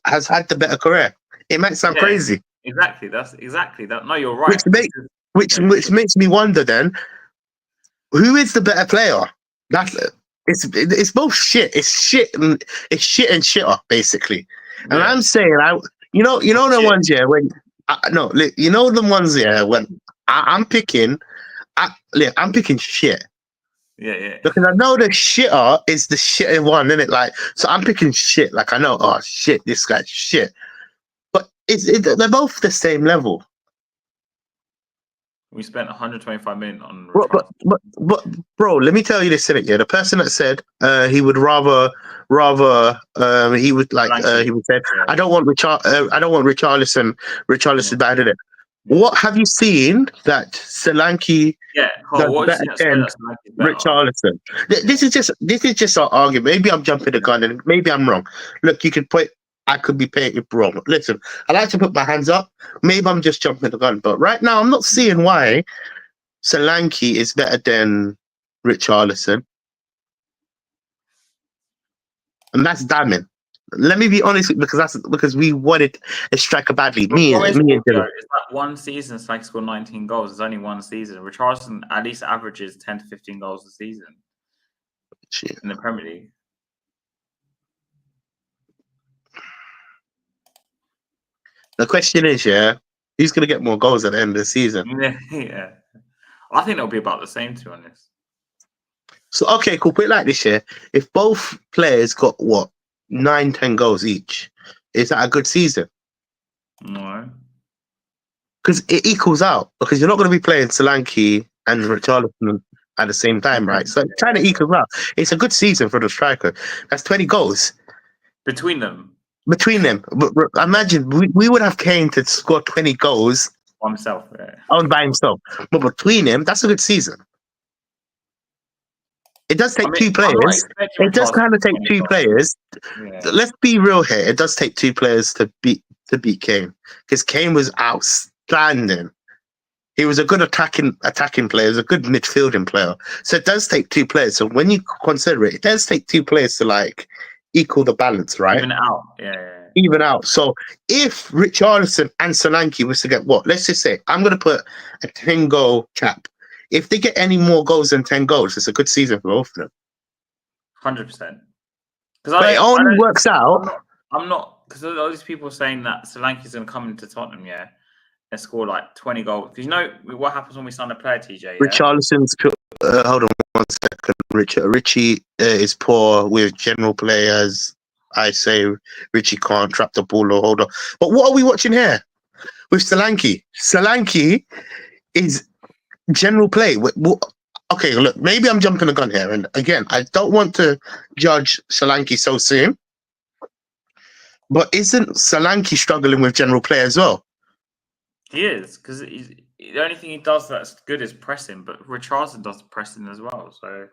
[SPEAKER 2] has had the better career. It might sound crazy.
[SPEAKER 1] Exactly. That's exactly that. No, you're right.
[SPEAKER 2] Which makes me wonder then, who is the better player? It's both shit. It's shit and shitter basically. And I'm saying you know the ones when I'm picking shit.
[SPEAKER 1] Yeah.
[SPEAKER 2] Because I know the shitter is the shitter one, isn't it? Like, so I'm picking shit. Like, I know, oh shit, this guy's shit. But they're both the same level.
[SPEAKER 1] We spent 125 million on.
[SPEAKER 2] But bro, let me tell you this, innit? Yeah, the person that said he would rather he would say, I don't want Richarlison. Richarlison bad at it. What have you seen that Solanke does better than Richarlison? This is just our argument. Maybe I'm jumping the gun and maybe I'm wrong. Look, I could be paying it wrong. Listen, I like to put my hands up. Maybe I'm just jumping the gun, but right now I'm not seeing why Solanke is better than Richarlison, and that's damning. Let me be honest, because we wanted a striker badly. Me and Dylan.
[SPEAKER 1] It's like one season, Solanke scored 19 goals. It's only one season. Richarlison at least averages 10 to 15 goals a season in the Premier League.
[SPEAKER 2] The question is, who's going to get more goals at the end of the season?
[SPEAKER 1] Yeah. I think it'll be about the same, to be honest.
[SPEAKER 2] So, okay, cool. Put it like this, if both players got, 9-10 goals each, is that a good season?
[SPEAKER 1] No.
[SPEAKER 2] because it equals out. Because you're not going to be playing Solanke and Richarlison at the same time, right? So it kind of equals out. It's a good season for the striker. That's 20 goals
[SPEAKER 1] between them.
[SPEAKER 2] But imagine we would have Kane to score 20 goals
[SPEAKER 1] by himself.
[SPEAKER 2] By himself. But between him, that's a good season. It does take two players. It does kind of take two players. Yeah. Let's be real here. It does take two players to beat Kane, because Kane was outstanding. He was a good attacking player. He was a good midfielding player. So it does take two players. So when you consider it, it does take two players to like equal the balance, right?
[SPEAKER 1] Even out. Yeah.
[SPEAKER 2] Even out. So if Richarlison and Solanke was to get what? Let's just say I'm going to put a 10-goal cap. If they get any more goals than 10 goals, it's a good season for both of them.
[SPEAKER 1] 100%.
[SPEAKER 2] But it only works out.
[SPEAKER 1] I'm not, because all these people are saying that Solanke's going to come into Tottenham, and score like 20 goals. Because you know what happens when we sign a player, TJ? Yeah?
[SPEAKER 2] Richarlison's hold on 1 second. Richie is poor with general players. I say Richie can't trap the ball or hold on. But what are we watching here with Solanke? Solanke is general play. Okay, look, maybe I'm jumping the gun here. And again, I don't want to judge Solanke so soon. But isn't Solanke struggling with general play as well?
[SPEAKER 1] He is, because the only thing he does that's good is pressing, but Richarlison does pressing as well. So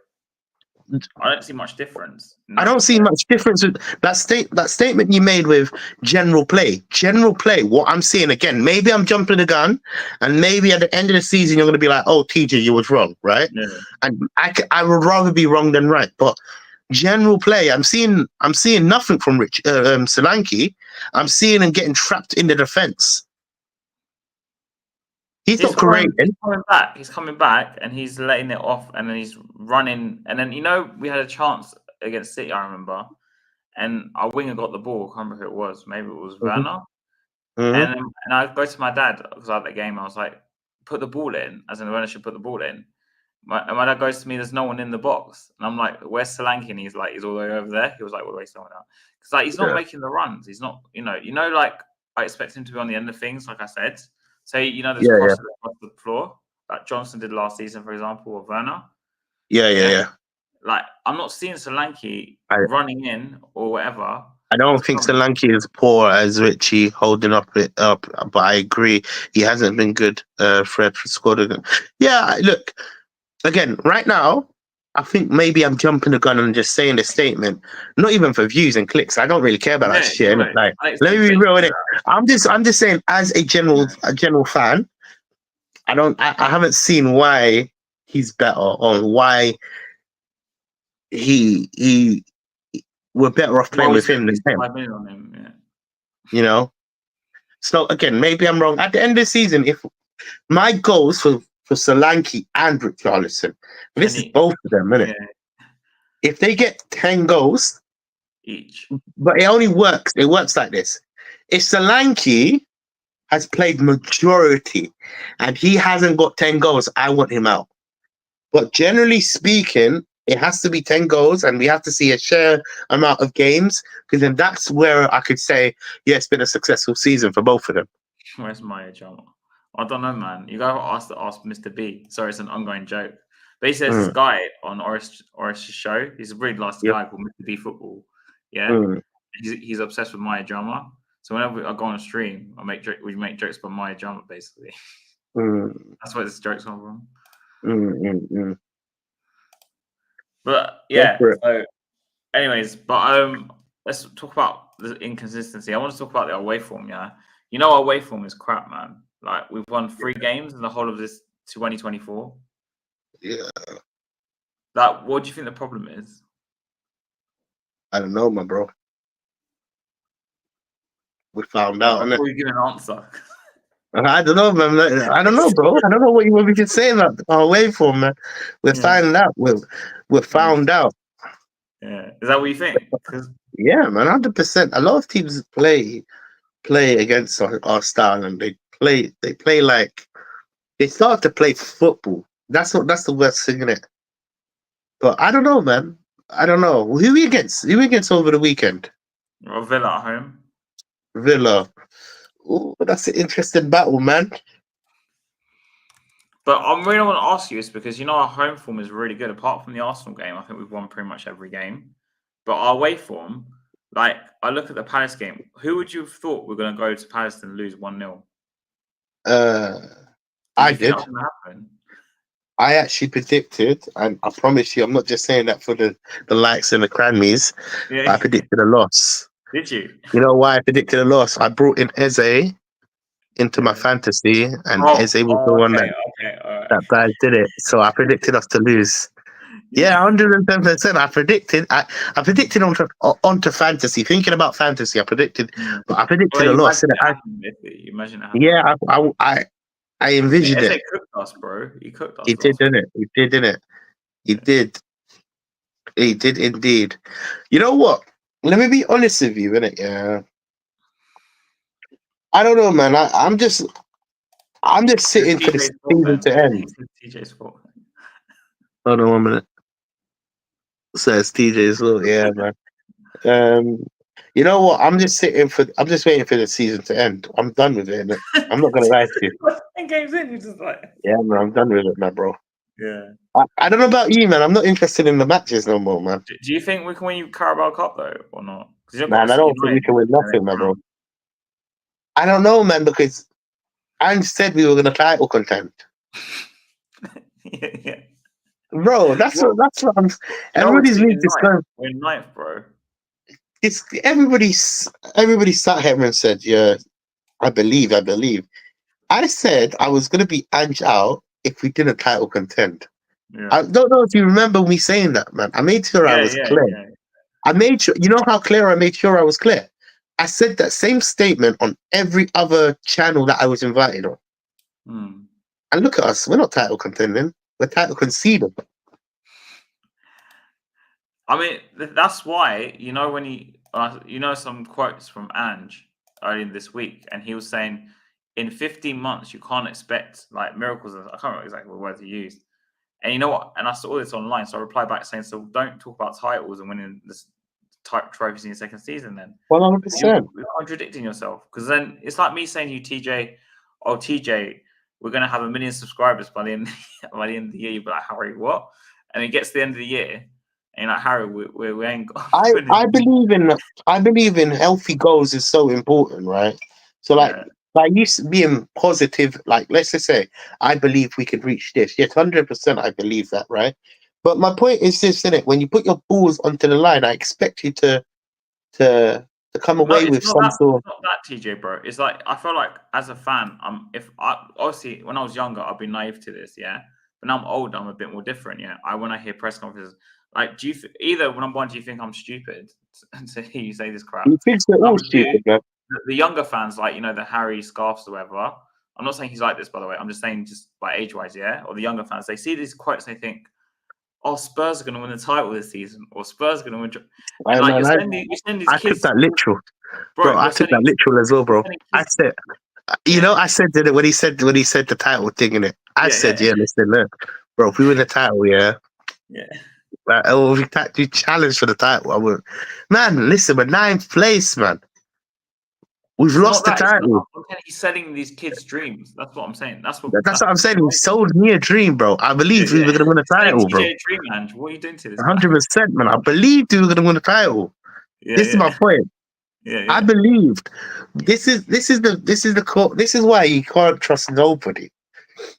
[SPEAKER 1] I don't see much difference.
[SPEAKER 2] I don't see much difference with that statement you made with general play. General play, what I'm seeing, again, maybe I'm jumping the gun, and maybe at the end of the season you're going to be like, oh, TJ, you was wrong, right? Yeah. And I would rather be wrong than right. But general play, I'm seeing nothing from Solanke. I'm seeing him getting trapped in the defense. He's not creating.
[SPEAKER 1] He's coming back, and he's letting it off, and then he's running. And then, we had a chance against City, I remember, and our winger got the ball. I can't remember who it was. Maybe it was Werner. And I go to my dad, because I had that game. I was like, put the ball in, as in Werner should put the ball in. And my dad goes to me, there's no one in the box. And I'm like, where's Solanke? And he's like, he's all the way over there. He was like, well, where's someone else? Because he's not making the runs. He's not, like, I expect him to be on the end of things, like I said. Say, there's crosses across the floor, like Johnson did last season, for example, or Werner.
[SPEAKER 2] Yeah.
[SPEAKER 1] Like, I'm not seeing Solanke running in or whatever.
[SPEAKER 2] I don't think Solanke is poor as Richie holding it up, but I agree. He hasn't been good. Fred scored again. Yeah, look, again, right now, I think maybe I'm jumping the gun and just saying the statement, not even for views and clicks. I don't really care about that shit. Like, let me be real with it. I'm just saying, as a general fan, I haven't seen why he's better or why we're better off playing with him than him. So again, maybe I'm wrong. At the end of the season, if my goals for Solanke and Richarlison, this is both of them, isn't it? Yeah. If they get 10 goals
[SPEAKER 1] each,
[SPEAKER 2] but it works like this. If Solanke has played majority and he hasn't got 10 goals, I want him out. But generally speaking, it has to be 10 goals and we have to see a share amount of games, because then that's where I could say, yeah, it's been a successful season for both of them.
[SPEAKER 1] Where's my drama? I don't know, man. You gotta ask Mr. B. Sorry, it's an ongoing joke. But he says this guy on Oris's show, he's a really nice guy called Mr. B Football. Yeah. He's obsessed with Maya drama. So whenever I go on a stream, we make jokes about Maya drama, basically. That's where this joke's come from. But yeah, so anyways, let's talk about the inconsistency. I want to talk about the away form, yeah. Our away form is crap, man. Like, we've won 3 games in the whole of this 2024.
[SPEAKER 2] Yeah.
[SPEAKER 1] Like, what do you think the problem is?
[SPEAKER 2] I don't know, my bro. We found out.
[SPEAKER 1] Before you give an answer.
[SPEAKER 2] I don't know, man. I don't know, bro. I don't know what you want me to say about our away form, man. We're finding out. We're found out.
[SPEAKER 1] Yeah. Is that what you think?
[SPEAKER 2] Yeah, man, 100%. A lot of teams play against our style, and they play like they start to play football. That's the worst thing, isn't it? But I don't know, man. I don't know. Who are we against? Who are we against over the weekend?
[SPEAKER 1] Villa at home.
[SPEAKER 2] Villa. Oh, that's an interesting battle, man.
[SPEAKER 1] But I really want to ask you this because our home form is really good. Apart from the Arsenal game, I think we've won pretty much every game. But our away form, like I look at the Palace game, who would you have thought we're going to go to Palace and lose 1-0?
[SPEAKER 2] I
[SPEAKER 1] you think
[SPEAKER 2] did.
[SPEAKER 1] that was going to happen?
[SPEAKER 2] I actually predicted, and I promise you, I'm not just saying that for the likes and the crannies.
[SPEAKER 1] Yeah.
[SPEAKER 2] I predicted a loss.
[SPEAKER 1] Did you?
[SPEAKER 2] You know why I predicted a loss? I brought in Eze into my fantasy, and Eze was the one that guys did it. So I predicted us to lose. Yeah, 110%. I predicted onto fantasy. Thinking about fantasy, I predicted a loss.
[SPEAKER 1] Imagine it happened.
[SPEAKER 2] Yeah, I envisioned it.
[SPEAKER 1] Cooked us, bro. He cooked us.
[SPEAKER 2] He did, didn't it? He did, didn't it? He did. He did indeed. You know what? Let me be honest with you, innit? Yeah. I don't know, man. I'm just sitting for the season to end.
[SPEAKER 1] TJ's fault.
[SPEAKER 2] Hold on 1 minute. Says TJ's fault. Yeah, man. You know what? I'm just waiting for the season to end. I'm done with it. Innit? I'm not gonna lie to you.
[SPEAKER 1] 10 games in, you're just like,
[SPEAKER 2] yeah, man. I'm done with it, man, bro.
[SPEAKER 1] Yeah.
[SPEAKER 2] I don't know about you, man. I'm not interested in the matches no more, man.
[SPEAKER 1] Do you think we can win Carabao Cup though, or not?
[SPEAKER 2] Man, I don't think we can win nothing, man, bro. I don't know, man, because I said we were gonna title contend.
[SPEAKER 1] yeah.
[SPEAKER 2] Bro, that's what I'm. Everybody's need to go.
[SPEAKER 1] We're ninth, bro.
[SPEAKER 2] It's everybody sat here and said, "Yeah, I believe." I said I was gonna be Ange out if we didn't title contend. Yeah. I don't know if you remember me saying that, man. I made sure I was clear. Yeah. I made sure. You know how clear I made sure I was clear. I said that same statement on every other channel that I was invited on. And look at us. We're not title contending. We're title conceding.
[SPEAKER 1] I mean, that's why, when some quotes from Ange earlier this week, and he was saying, in 15 months, you can't expect like miracles. I can't remember exactly what words he used. And you know what? And I saw this online, so I replied back saying, so don't talk about titles and winning this type trophies in your second season then.
[SPEAKER 2] 100%.
[SPEAKER 1] You're contradicting yourself. Because then it's like me saying to you, TJ, we're going to have 1 million subscribers by the end of the year. You'll be like, Harry, what? And it gets to the end of the year, and you're like, Harry, we ain't got...
[SPEAKER 2] I believe in healthy goals is so important, right? So like you being positive, like let's just say I believe we could reach this. Yes, 100% I believe that, right? But my point is this, isn't it? When you put your balls onto the line, I expect you to come away with some sort of...
[SPEAKER 1] It's not that, TJ, bro. It's like I feel like as a fan, obviously when I was younger, I've been naive to this, yeah. But now I'm older, I'm a bit more different, yeah. When I hear press conferences, like, do you either when I'm one, do you think I'm stupid to hear you say this crap?
[SPEAKER 2] You think they're all stupid, man.
[SPEAKER 1] The younger fans, like the Harry Scarfs or whatever. I'm not saying he's like this, by the way. I'm just saying just by age-wise, yeah. Or the younger fans, they see these quotes, and they think, "Oh, Spurs are going to win the title this season," or "Spurs are going to win." And like you send these
[SPEAKER 2] kids. I took that literal, bro. I took that literal as well, bro. I said, I said that when he said the title thing in it. I said, listen, look, bro, if we win the title, yeah. Like, we challenge for the title. I would, man. Listen, we're 9th place, man. We've lost the title.
[SPEAKER 1] He's selling these kids' dreams. That's what I'm saying. That's what
[SPEAKER 2] I'm saying. He sold me a dream, bro. I believed we were going to win a title, bro.
[SPEAKER 1] Dream, man. What are you doing to this?
[SPEAKER 2] 100%, man. I believed we were going to win a title. This is my point. I believed. This is why you can't trust nobody,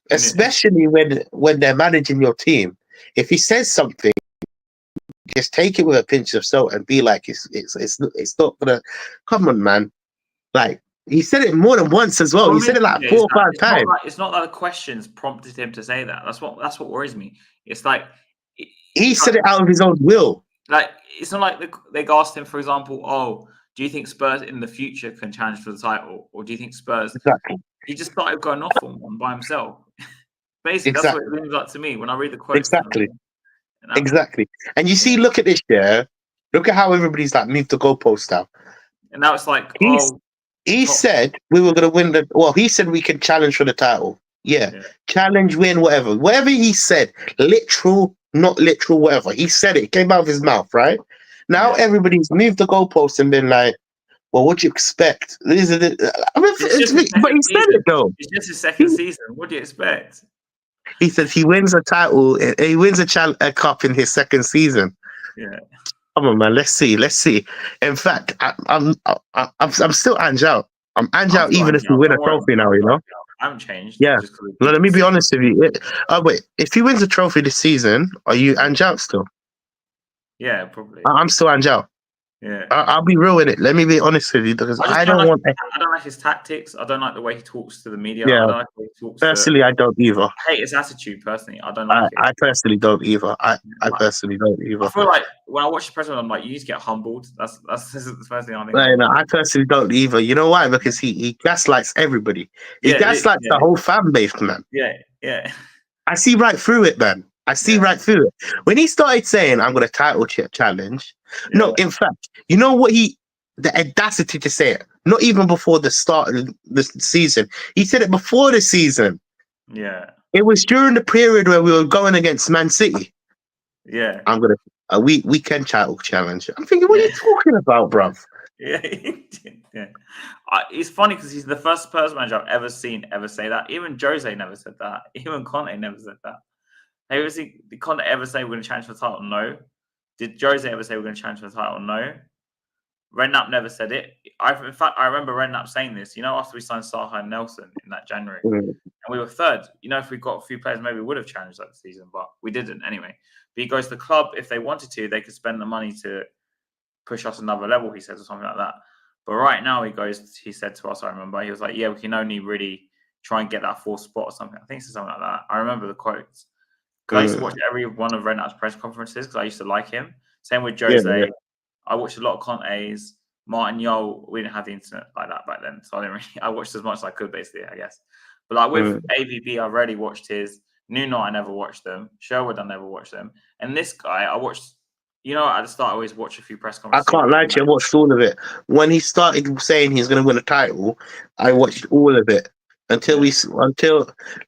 [SPEAKER 2] especially when they're managing your team. If he says something, just take it with a pinch of salt and be like, it's not gonna. Come on, man. Like, he said it more than once as well. He said it like 4 or 5 times.
[SPEAKER 1] It's not that the questions prompted him to say that. That's what worries me. It's like
[SPEAKER 2] he said it out of his own will.
[SPEAKER 1] Like, it's not like they asked him, for example, "Oh, do you think Spurs in the future can challenge for the title, or do you think Spurs?"
[SPEAKER 2] Exactly.
[SPEAKER 1] He just started going off on one by himself. Basically, that's what it seems like to me when I read the quotes.
[SPEAKER 2] Exactly. And you see, look at this, yeah. Look at how everybody's like moved the goalpost now.
[SPEAKER 1] And now it's like,
[SPEAKER 2] he said we were going to win he said we can challenge for the title. Yeah. Challenge, win, whatever. Whatever he said, literal, not literal, whatever. He said it. It came out of his mouth, right? Now everybody's moved the goalpost and been like, well, what do you expect? But he said it, though.
[SPEAKER 1] It's just his second season. What do you expect?
[SPEAKER 2] He says he wins a title. He wins a cup in his second season.
[SPEAKER 1] Yeah.
[SPEAKER 2] Come on, man. Let's see. In fact, I'm still Ange out. I'm Ange out even if we win a trophy now. You know.
[SPEAKER 1] I haven't changed.
[SPEAKER 2] Yeah. No, let me be honest with you. Wait. If he wins a trophy this season, are you Ange out still?
[SPEAKER 1] Yeah, probably.
[SPEAKER 2] I'm still Ange out.
[SPEAKER 1] Yeah.
[SPEAKER 2] I'll be real with it. Let me be honest with you because I don't
[SPEAKER 1] like his tactics. I don't like the way he talks to the media.
[SPEAKER 2] Yeah.
[SPEAKER 1] I don't like the way he talks.
[SPEAKER 2] Personally, I don't either.
[SPEAKER 1] I hate his attitude. Personally, I don't like it.
[SPEAKER 2] I personally don't either. I personally don't either.
[SPEAKER 1] I feel like when I watch the president, I'm like, you need to get humbled. That's the first thing I think.
[SPEAKER 2] No, I personally don't either. You know why? Because he gaslights everybody. He gaslights the whole fan base, man.
[SPEAKER 1] Yeah.
[SPEAKER 2] I see right through it, man. I see right through it. When he started saying, I'm going to title challenge. Yeah. No, in fact, you know what the audacity to say it, not even before the start of the season. He said it before the season.
[SPEAKER 1] Yeah.
[SPEAKER 2] It was during the period where we were going against Man City.
[SPEAKER 1] Yeah.
[SPEAKER 2] I'm going to, weekend title challenge. I'm thinking, what are you talking about, bruv?
[SPEAKER 1] Yeah. It's funny because he's the first Spurs manager I've ever seen ever say that. Even Jose never said that. Even Conte never said that. Did Conte ever say we're going to challenge for the title? No. Did Jose ever say we're going to challenge for the title? No. Redknapp never said it. In fact, I remember Redknapp saying this. You know, after we signed Saha and Nelson in that January, and we were third. You know, if we got a few players, maybe we would have challenged that season, but we didn't anyway. But he goes, the club, if they wanted to, they could spend the money to push us another level. He says, or something like that. But right now, he said to us, I remember, he was like, yeah, we can only really try and get that fourth spot or something. I think it's something like that. I remember the quotes. Because I used to watch every one of Redknapp's press conferences because I used to like him. Same with Jose. Yeah. I watched a lot of Conte's. Martin Yole, we didn't have the internet like that back then. So I watched as much as I could, basically, I guess. But like with AVB, I rarely watched his. Nuno, I never watched them. Sherwood, I never watched them. And this guy, I watched, you know, at the start, I always watch a few press conferences.
[SPEAKER 2] I can't lie to you, I watched all of it. When he started saying he's going to win a title, I watched all of it.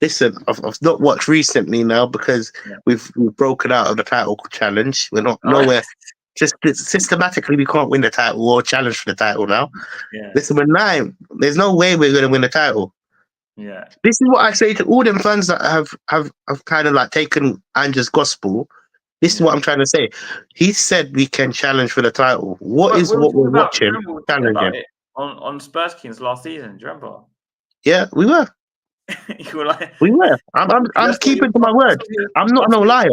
[SPEAKER 2] Listen, I've not watched recently now because we've broken out of the title challenge. We're not nowhere. Just systematically, we can't win the title or challenge for the title now.
[SPEAKER 1] Yeah.
[SPEAKER 2] Listen, we're 9. There's no way we're going to win the title.
[SPEAKER 1] Yeah.
[SPEAKER 2] This is what I say to all them fans that have kind of like taken Ange's gospel. This is what I'm trying to say. He said we can challenge for the title. What we're watching? Challenging
[SPEAKER 1] on Spurs Kings last season. Do you remember?
[SPEAKER 2] Yeah, we were.
[SPEAKER 1] You were like,
[SPEAKER 2] we were. I'm keeping to my word. I'm not no liar.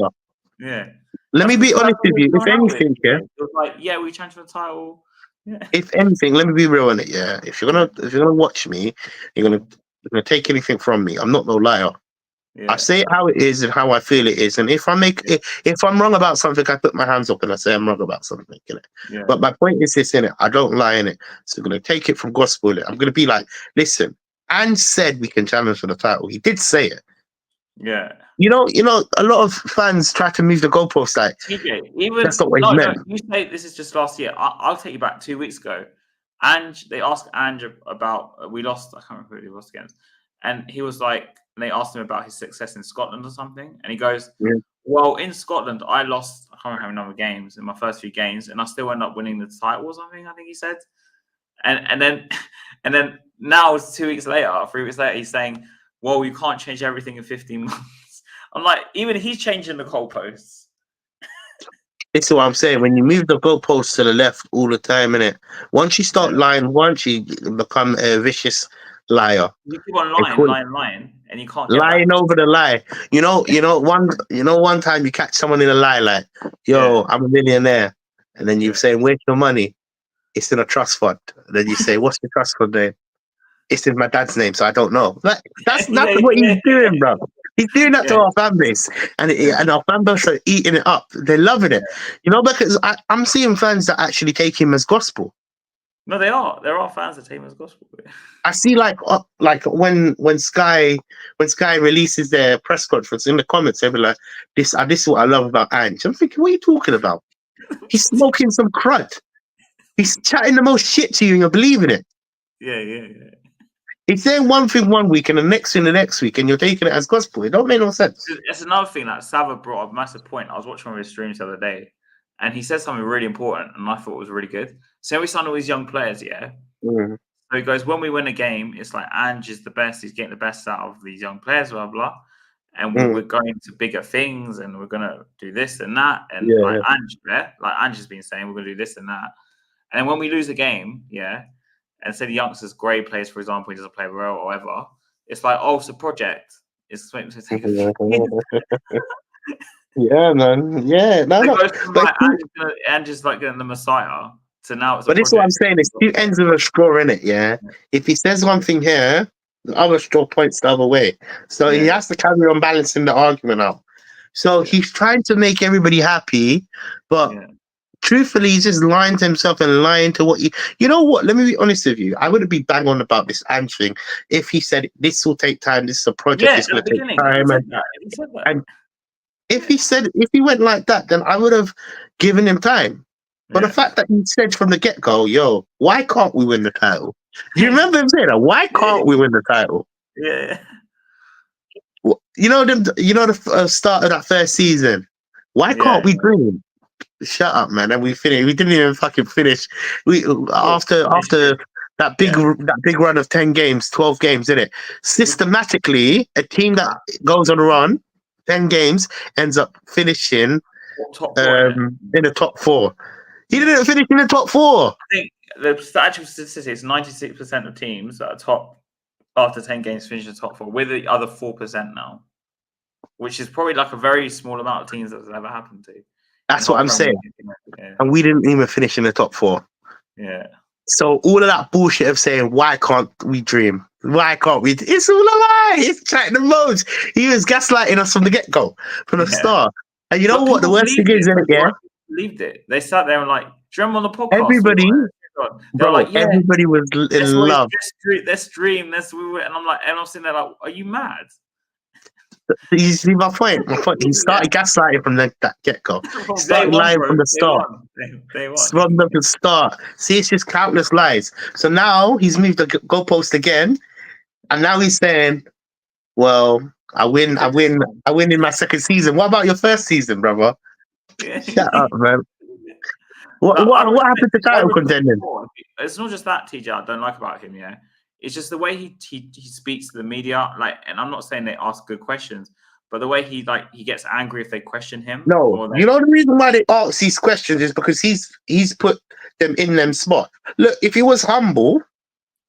[SPEAKER 1] Yeah.
[SPEAKER 2] Let me be honest with you. If anything,
[SPEAKER 1] it was like, we challenge for the title. Yeah.
[SPEAKER 2] If anything, let me be real on it. Yeah. If you're gonna watch me, you're gonna take anything from me. I'm not no liar. Yeah. I say it how it is and how I feel it is. And if I'm wrong about something, I put my hands up and I say I'm wrong about something.
[SPEAKER 1] Yeah.
[SPEAKER 2] But my point is this, innit? I don't lie in it. So I'm gonna take it from gospel. I'm gonna be like, listen, Ange said we can challenge for the title. He did say it.
[SPEAKER 1] Yeah.
[SPEAKER 2] You know, a lot of fans try to move the goalposts like that's not what he meant.
[SPEAKER 1] No, you say this is just last year. I'll take you back 2 weeks ago. They asked Ange about we lost. I can't remember who he lost against, and he was like, they asked him about his success in Scotland or something, and he goes, "Well, in Scotland, I lost. I can't remember how many number of games in my first few games, and I still end up winning the title or something. I think he said, and then now it's 2 weeks later, 3 weeks later, he's saying, well, you can't change everything in 15 months. I'm like, even he's changing the goalposts.
[SPEAKER 2] This is what I'm saying. When you move the goalposts to the left all the time, innit? Once you start lying, once you become a vicious liar.
[SPEAKER 1] You keep on lying, and you can't
[SPEAKER 2] lying over the lie. One time you catch someone in a lie, like, yo, I'm a millionaire, and then you say, where's your money? It's in a trust fund. And then you say, what's the trust fund name? It's in my dad's name, so I don't know. Like, that's what he's doing, bro. He's doing that to our fan base, and our fan base are eating it up. They're loving it, because I'm seeing fans that actually take him as gospel.
[SPEAKER 1] No, they are. There are fans that take him as gospel.
[SPEAKER 2] I see, like when Sky releases their press conference, in the comments, they'll be like, "This is what I love about Ange." I'm thinking, what are you talking about? He's smoking some crud. He's chatting the most shit to you, and you're believing it.
[SPEAKER 1] Yeah.
[SPEAKER 2] He's saying one thing one week and the next thing the next week, and you're taking it as gospel. It don't make no sense.
[SPEAKER 1] It's another thing that Sava brought up a massive point. I was watching one of his streams the other day, and he said something really important, and I thought it was really good. So we signed all these young players, So he goes, when we win a game, it's like Ange is the best. He's getting the best out of these young players, blah, blah. and we're going to bigger things, and we're gonna do this and that, and like Ange has been saying, we're gonna do this and that, and then when we lose a game, and say the youngsters Gray plays, for example, he doesn't play well or whatever, it's like, oh, it's a project. It's going to take a few years.
[SPEAKER 2] Yeah, man. Yeah, no.
[SPEAKER 1] Goes from like Ange's like getting the Messiah to now it's.
[SPEAKER 2] But this is what I'm saying. It's two ends of a straw, innit? Yeah. If he says one thing here, the other straw points the other way. So he has to carry on balancing the argument out. So he's trying to make everybody happy, but truthfully, he's just lying to himself and lying to what you know what? Let me be honest with you. I wouldn't be bang on about this Ange thing if he said this will take time. This is a project. It's going to take time. And if he went like that, then I would have given him time. But the fact that he said from the get-go, yo, why can't we win the title? Do you remember him saying that? Why can't we win the title?
[SPEAKER 1] Yeah.
[SPEAKER 2] You know the start of that first season. Why can't we dream? Shut up, man. And we finished. We didn't even fucking finish. After that big run of 10 games, 12 games, didn't it? Systematically, a team that goes on a run, 10 games, ends up finishing in the top 4. He didn't finish in the top 4.
[SPEAKER 1] I think the actual statistics: 96% of teams that are top after 10 games finish in the top 4. We're the other 4% now, which is probably like a very small amount of teams that's ever happened to.
[SPEAKER 2] That's what I'm saying. And we didn't even finish in the top 4.
[SPEAKER 1] Yeah.
[SPEAKER 2] So all of that bullshit of saying, why can't we dream? Why can't we? It's all a lie. It's like the most. He was gaslighting us from the get-go, from the start. And you know what? The worst thing is,
[SPEAKER 1] believed it. They sat there and like, do you remember on the podcast?
[SPEAKER 2] Everybody was in love.
[SPEAKER 1] Let's dream. And I'm sitting there like, are you mad?
[SPEAKER 2] You see my point? He started gaslighting from that get-go. He started lying from the start. From the start. See, it's just countless lies. So now he's moved the goalpost again, and now he's saying, well, I win in my second season. What about your first season, brother? Shut up, man. What happened to title contending?
[SPEAKER 1] It's not just that, TJ, I don't like about him, It's just the way he speaks to the media, like, and I'm not saying they ask good questions, but the way he gets angry if they question him.
[SPEAKER 2] No, you know the reason why they ask these questions is because he's put them in them spot. Look, if he was humble,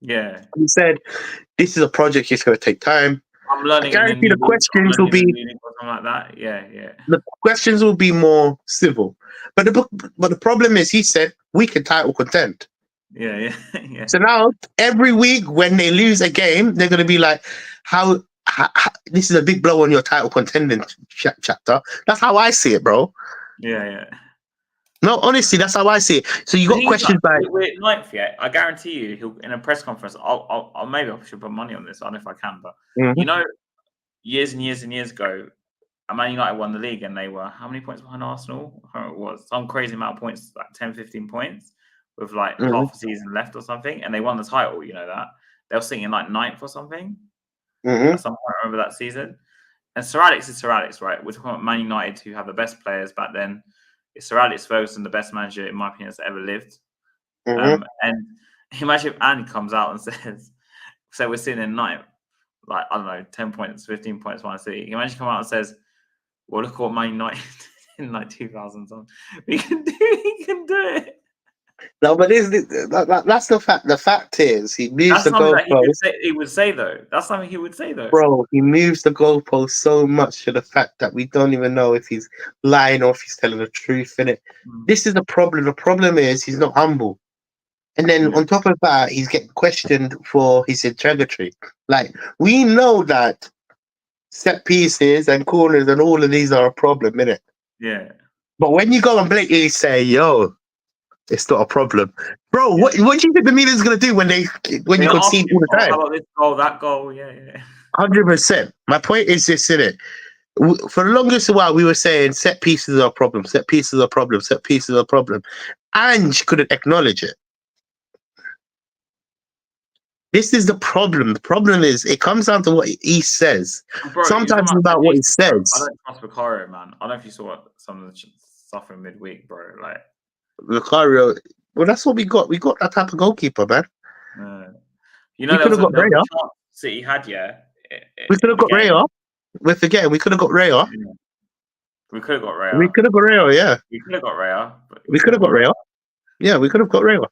[SPEAKER 2] he said, "This is a project. It's going to take time."
[SPEAKER 1] I'm learning.
[SPEAKER 2] I guarantee the questions will be
[SPEAKER 1] something like that. Yeah.
[SPEAKER 2] The questions will be more civil, but the problem is, he said we can title contend.
[SPEAKER 1] Yeah.
[SPEAKER 2] So now every week when they lose a game, they're going to be like, how this is a big blow on your title contending chapter. That's how I see it, bro.
[SPEAKER 1] Yeah.
[SPEAKER 2] No, honestly, that's how I see it. So you got questions like
[SPEAKER 1] we're ninth, I guarantee you, he'll in a press conference. I'll maybe I should put money on this. I don't know if I can, but you know, years and years and years ago, Man United won the league and they were how many points behind Arsenal? I don't know, it was some crazy amount of points, like 10, 15 points, with like half a season left or something, and they won the title. You know that they were sitting in like 9th or something. At some point, I remember that season. And Sir Alex is Sir Alex, right? We're talking about Man United, who have the best players back then. It's Sir Alex Ferguson, the best manager, in my opinion, that's ever lived. And imagine if Andy comes out and says, so we're sitting in 9th, like, I don't know, 10 points, 15 points, Man City. Imagine come out and says, well, look what Man United in like 2000 something. He can do it.
[SPEAKER 2] No, but that's the fact. The fact is, he moves the goalpost.
[SPEAKER 1] He would say though. That's something he would say though.
[SPEAKER 2] Bro, he moves the goalpost so much to the fact that we don't even know if he's lying or if he's telling the truth in it. This is the problem. The problem is he's not humble. And then on top of that, he's getting questioned for his integrity. Like, we know that set pieces and corners and all of these are a problem, innit?
[SPEAKER 1] Yeah.
[SPEAKER 2] But when you go and blatantly say, yo, it's not a problem, bro. What do you think the media's gonna do when you concede all the time?
[SPEAKER 1] How about this goal, that goal? Yeah.
[SPEAKER 2] 100%. My point is this, innit? For the longest while, we were saying set pieces are a problem. Set pieces are a problem. Set pieces are a problem. Ange couldn't acknowledge it. This is the problem. The problem is it comes down to what he says.
[SPEAKER 1] Bro,
[SPEAKER 2] sometimes it's about what he says.
[SPEAKER 1] I don't trust Vicario, man. I don't know if you saw some of the stuff in midweek, bro. Like
[SPEAKER 2] Vicario, well, that's what we got. We got that type of goalkeeper, man.
[SPEAKER 1] You know, there was a chance City had,
[SPEAKER 2] we could have got Raya. We're forgetting we could have got Raya.
[SPEAKER 1] Yeah. We could have got Raya.
[SPEAKER 2] We could have got Raya, yeah.
[SPEAKER 1] We could have got Raya.
[SPEAKER 2] We could have got Raya. Yeah, we could have got Raya.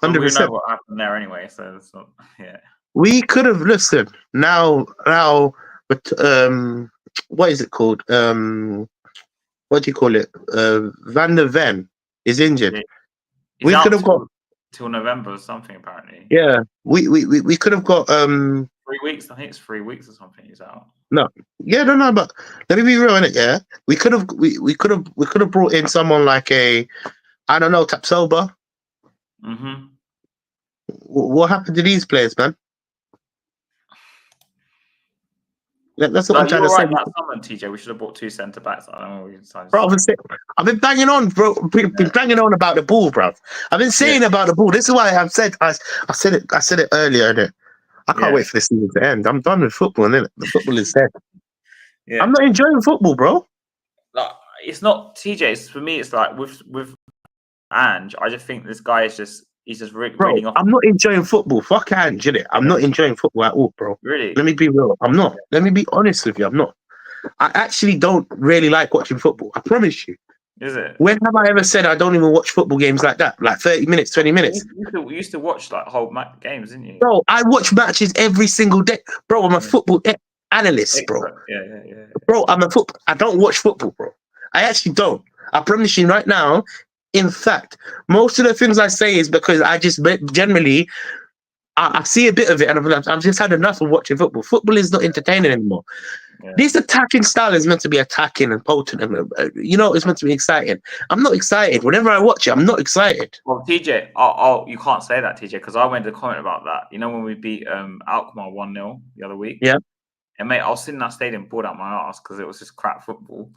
[SPEAKER 1] 100%. We know what happened there anyway, so it's not. Yeah. We
[SPEAKER 2] could have listened. Now, but what is it called? What do you call it? Van der Ven is injured.
[SPEAKER 1] Yeah. We could have got till November or something. Apparently.
[SPEAKER 2] Yeah, we could have got
[SPEAKER 1] 3 weeks. I think it's 3 weeks or something. He's out.
[SPEAKER 2] No, yeah, no, but let me be real in it. Yeah, we could have brought in someone like I don't know, Tapsoba.
[SPEAKER 1] Mm-hmm.
[SPEAKER 2] What happened to these players, man? That's what I'm trying to say.
[SPEAKER 1] That summer, TJ, we should have bought 2 centre backs. I don't know what we decided.
[SPEAKER 2] Bro, I've been banging on, bro. Been banging on about the ball, bro. I've been saying about the ball. This is why I've said I said it earlier, innit? I can't wait for the season to end. I'm done with football, innit? The football is dead. Yeah. I'm not enjoying football, bro.
[SPEAKER 1] Like, it's not TJ. For me, it's like with Ange. I just think this guy is just reading off.
[SPEAKER 2] I'm not enjoying football. Fuck Ange, innit? I'm not enjoying football at all, bro.
[SPEAKER 1] Really?
[SPEAKER 2] Let me be real. I'm not. Let me be honest with you. I'm not. I actually don't really like watching football. I promise you.
[SPEAKER 1] Is it?
[SPEAKER 2] When have I ever said I don't even watch football games like that? Like 30 minutes, 20 minutes?
[SPEAKER 1] You used to watch like whole games, didn't you?
[SPEAKER 2] Bro, I watch matches every single day. Bro, I'm a football analyst, bro.
[SPEAKER 1] Yeah.
[SPEAKER 2] Bro, I don't watch football, bro. I actually don't. I promise you right now. In fact, most of the things I say is because I just generally, I see a bit of it and I've just had enough of watching football. Football is not entertaining anymore. Yeah. This attacking style is meant to be attacking and potent and it's meant to be exciting. I'm not excited. Whenever I watch it, I'm not excited.
[SPEAKER 1] Well, TJ, you can't say that, TJ, because I went to comment about that. You know when we beat Alkmaar 1-0 the other week?
[SPEAKER 2] Yeah.
[SPEAKER 1] And mate, I was sitting in that stadium bored out my ass because it was just crap football.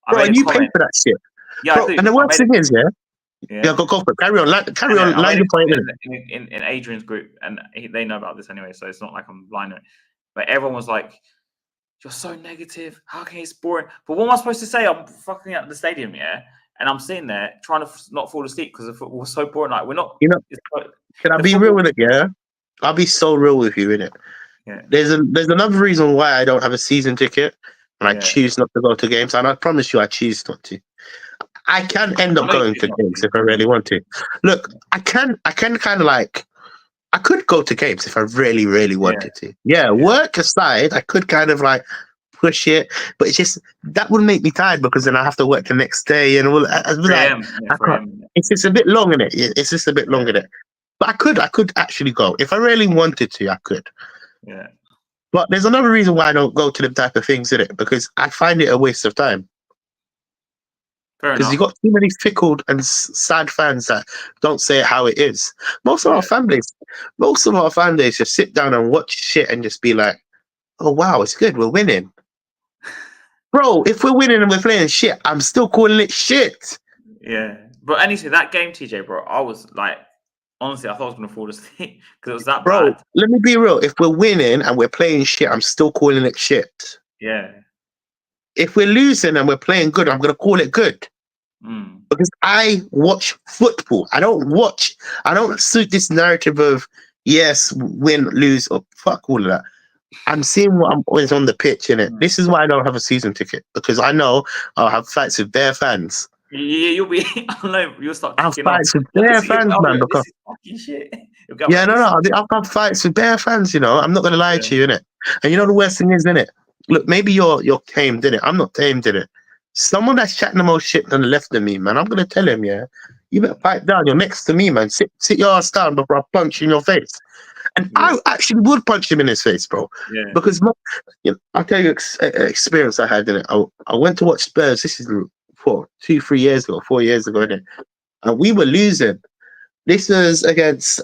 [SPEAKER 2] Bro, and you paid for that shit. Yeah, bro, I do. And the worst thing is, yeah, go for it. Carry on. Carry on. Line your point
[SPEAKER 1] in Adrian's group, and they know about this anyway, so it's not like I'm lying. But everyone was like, "You're so negative. How can it's boring?" But what am I supposed to say? I'm fucking at the stadium, yeah, and I'm sitting there trying to not fall asleep because the football was so boring. Like we're not.
[SPEAKER 2] Can I be real with it? Yeah, I'll be so real with you in it. Yeah. There's another reason why I don't have a season ticket, and I choose not to go to games. And I promise you, I choose not to. I can end up going to games if I really want to. Look, I can kind of like, I could go to games if I really, really wanted to. Yeah, work aside, I could kind of like push it, but it's just, that would make me tired because then I have to work the next day and all. It's just a bit long in it. It's just a bit long in it. But I could actually go. If I really wanted to, I could.
[SPEAKER 1] Yeah.
[SPEAKER 2] But there's another reason why I don't go to them type of things in it, because I find it a waste of time. Because you got too many fickle and sad fans that don't say it how it is. Most of our fan base just sit down and watch shit and just be like, "Oh wow, it's good, we're winning." Bro, if we're winning and we're playing shit, I'm still calling it shit.
[SPEAKER 1] Yeah, but anyway, that game, TJ, bro, I was like, honestly, I thought I was gonna fall asleep because it was that bad.
[SPEAKER 2] Bro, let me be real. If we're winning and we're playing shit, I'm still calling it shit.
[SPEAKER 1] Yeah.
[SPEAKER 2] If we're losing and we're playing good, I'm going to call it good. Because I watch football. I don't suit this narrative of, yes, win, lose, or fuck all of that. I'm seeing what I'm always on the pitch, innit? This is why I don't have a season ticket, because I know I'll have fights with bare fans.
[SPEAKER 1] Yeah, you'll be, I don't know, you'll start
[SPEAKER 2] I'll have fights with bare fans, man.
[SPEAKER 1] This is fucking shit.
[SPEAKER 2] Yeah, no, I'll have fights with bare fans, I'm not going to lie to you, innit? And the worst thing is, innit? Look, maybe you're tamed, innit? I'm not tamed, innit? Someone that's chatting the most shit on the left of me, man, I'm going to tell him, yeah, you better pipe down. You're next to me, man. Sit your ass down before I punch you in your face. And I actually would punch him in his face, bro. Yeah. Because, I'll tell you an experience I had in it. I went to watch Spurs. This is 4 years ago, innit? And we were losing. This was against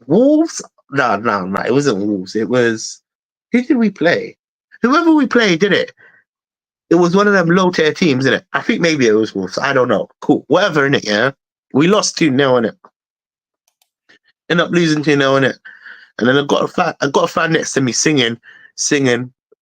[SPEAKER 2] Wolves. No, it wasn't Wolves. It was, who did we play? Whoever we played, did it? It was one of them low-tier teams, innit? I think maybe it was Wolves. I don't know. Cool. Whatever, innit, yeah? We lost 2-0, innit? End up losing 2-0, innit? And then I got a fan next to me singing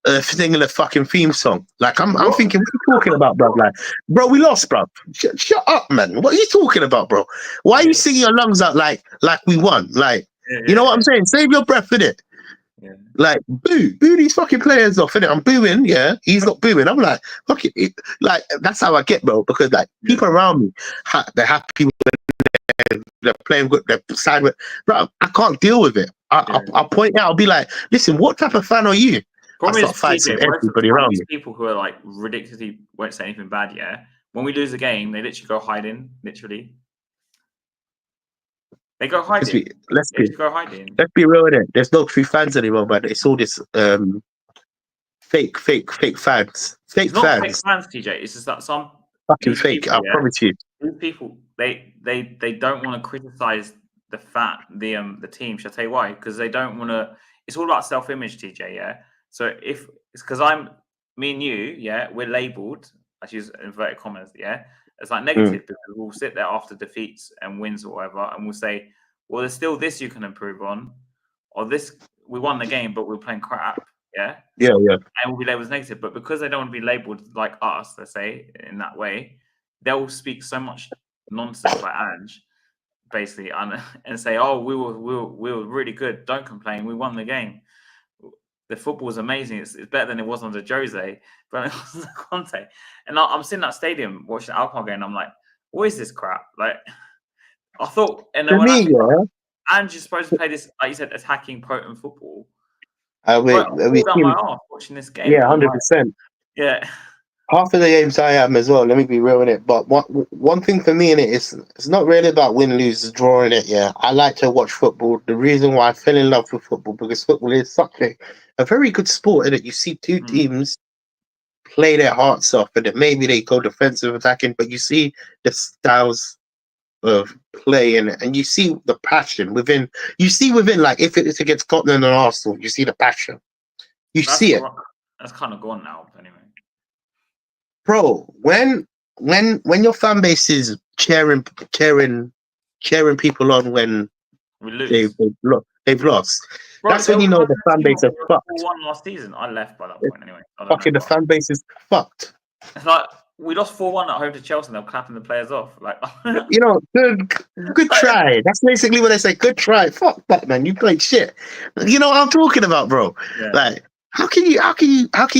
[SPEAKER 2] a fucking theme song. Like, I'm thinking, what are you talking about, bro? Like, bro, we lost, bro. Shut up, man. What are you talking about, bro? Why are you singing your lungs out like we won? Like, you know what I'm saying? Save your breath, innit? Like, boo these fucking players off, innit? I'm booing, yeah. He's not booing. I'm like, fuck it. Like, that's how I get, bro. Because like people around me, they're happy with they're playing good, they're side with. Bro, I can't deal with it. I'll point out. I'll be like, listen, what type of fan are you?
[SPEAKER 1] Problem
[SPEAKER 2] I start fighting with everybody around me.
[SPEAKER 1] People who are like ridiculously won't say anything bad. Yeah, when we lose a game, they literally go hiding. Literally, they go hiding.
[SPEAKER 2] Let's
[SPEAKER 1] go hiding.
[SPEAKER 2] Let's be real with it. There's no true fans anymore, but it's all this fake fans. Fake
[SPEAKER 1] it's not
[SPEAKER 2] fans.
[SPEAKER 1] Fake fans, TJ. It's just that some
[SPEAKER 2] fucking fake.
[SPEAKER 1] People,
[SPEAKER 2] I promise you.
[SPEAKER 1] These people, they don't want to criticize the team. Shall I tell you why? Because they don't want to. It's all about self-image, TJ. Yeah. So if it's because me and you, yeah, we're labelled. I use inverted commas, yeah. It's like negative because we'll sit there after defeats and wins or whatever, and we'll say, well, there's still this you can improve on, or this we won the game, but we're playing crap, yeah.
[SPEAKER 2] Yeah.
[SPEAKER 1] And we'll be labelled as negative, but because they don't want to be labelled like us, let's say in that way, they'll speak so much nonsense like Ange, basically, and say, oh, we were really good. Don't complain. We won the game. The football was amazing. It's better than it was under Jose, but it was Conte. And I'm sitting in that stadium watching the Alkmaar game, and I'm like, what is this crap? Like, I thought, and then Ange is supposed to play this, like you said, attacking, potent football.
[SPEAKER 2] I'm
[SPEAKER 1] down my arse watching this game.
[SPEAKER 2] Yeah, 100%.
[SPEAKER 1] Yeah.
[SPEAKER 2] Half of the games I am as well. Let me be real in it. But one thing for me in it is it's not really about win, lose, draw in it. Yeah, I like to watch football. The reason why I fell in love with football because football is such a very good sport in it. You see two teams play their hearts off, and then maybe they go defensive attacking, but you see the styles of play in it, and you see the passion within. You see within, like if it's against Tottenham and Arsenal, you see the passion. See it.
[SPEAKER 1] That's kind of gone now, anyway.
[SPEAKER 2] Bro, when your fan base is cheering people on when
[SPEAKER 1] we lose,
[SPEAKER 2] they've lost. Bro, that's when you know the fan base is fucked.
[SPEAKER 1] 4-1 last season. I left by that point anyway.
[SPEAKER 2] Fucking the fan base is fucked.
[SPEAKER 1] It's like we lost 4-1 at home to Chelsea. And they're clapping the players off. Like,
[SPEAKER 2] you know, good try. That's basically what they say. Good try. Fuck that, man. You played shit. You know what I'm talking about, bro? Yeah. Like. How can you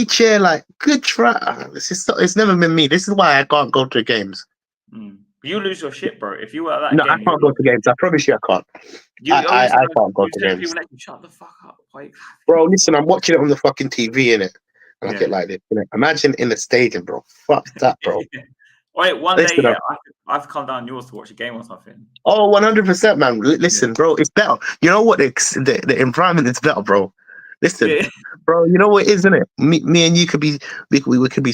[SPEAKER 2] cheer like good try? It's never been me. This is why I can't go to games.
[SPEAKER 1] You lose your shit, bro. If you were at that
[SPEAKER 2] game, I can't go to games. I promise you, I can't. I can't go to games.
[SPEAKER 1] Shut the fuck up,
[SPEAKER 2] bro. Listen, I'm watching it on the fucking TV innit? And I get like this. Innit? Imagine in the stadium, bro. Fuck that, bro.
[SPEAKER 1] Wait, one day, yeah, I've come down yours to watch a game or something.
[SPEAKER 2] Oh, 100%, man. Listen, bro, it's better. You know what? The environment is better, bro. Listen, bro, you know what it is, isn't it? Me and you could be, we could be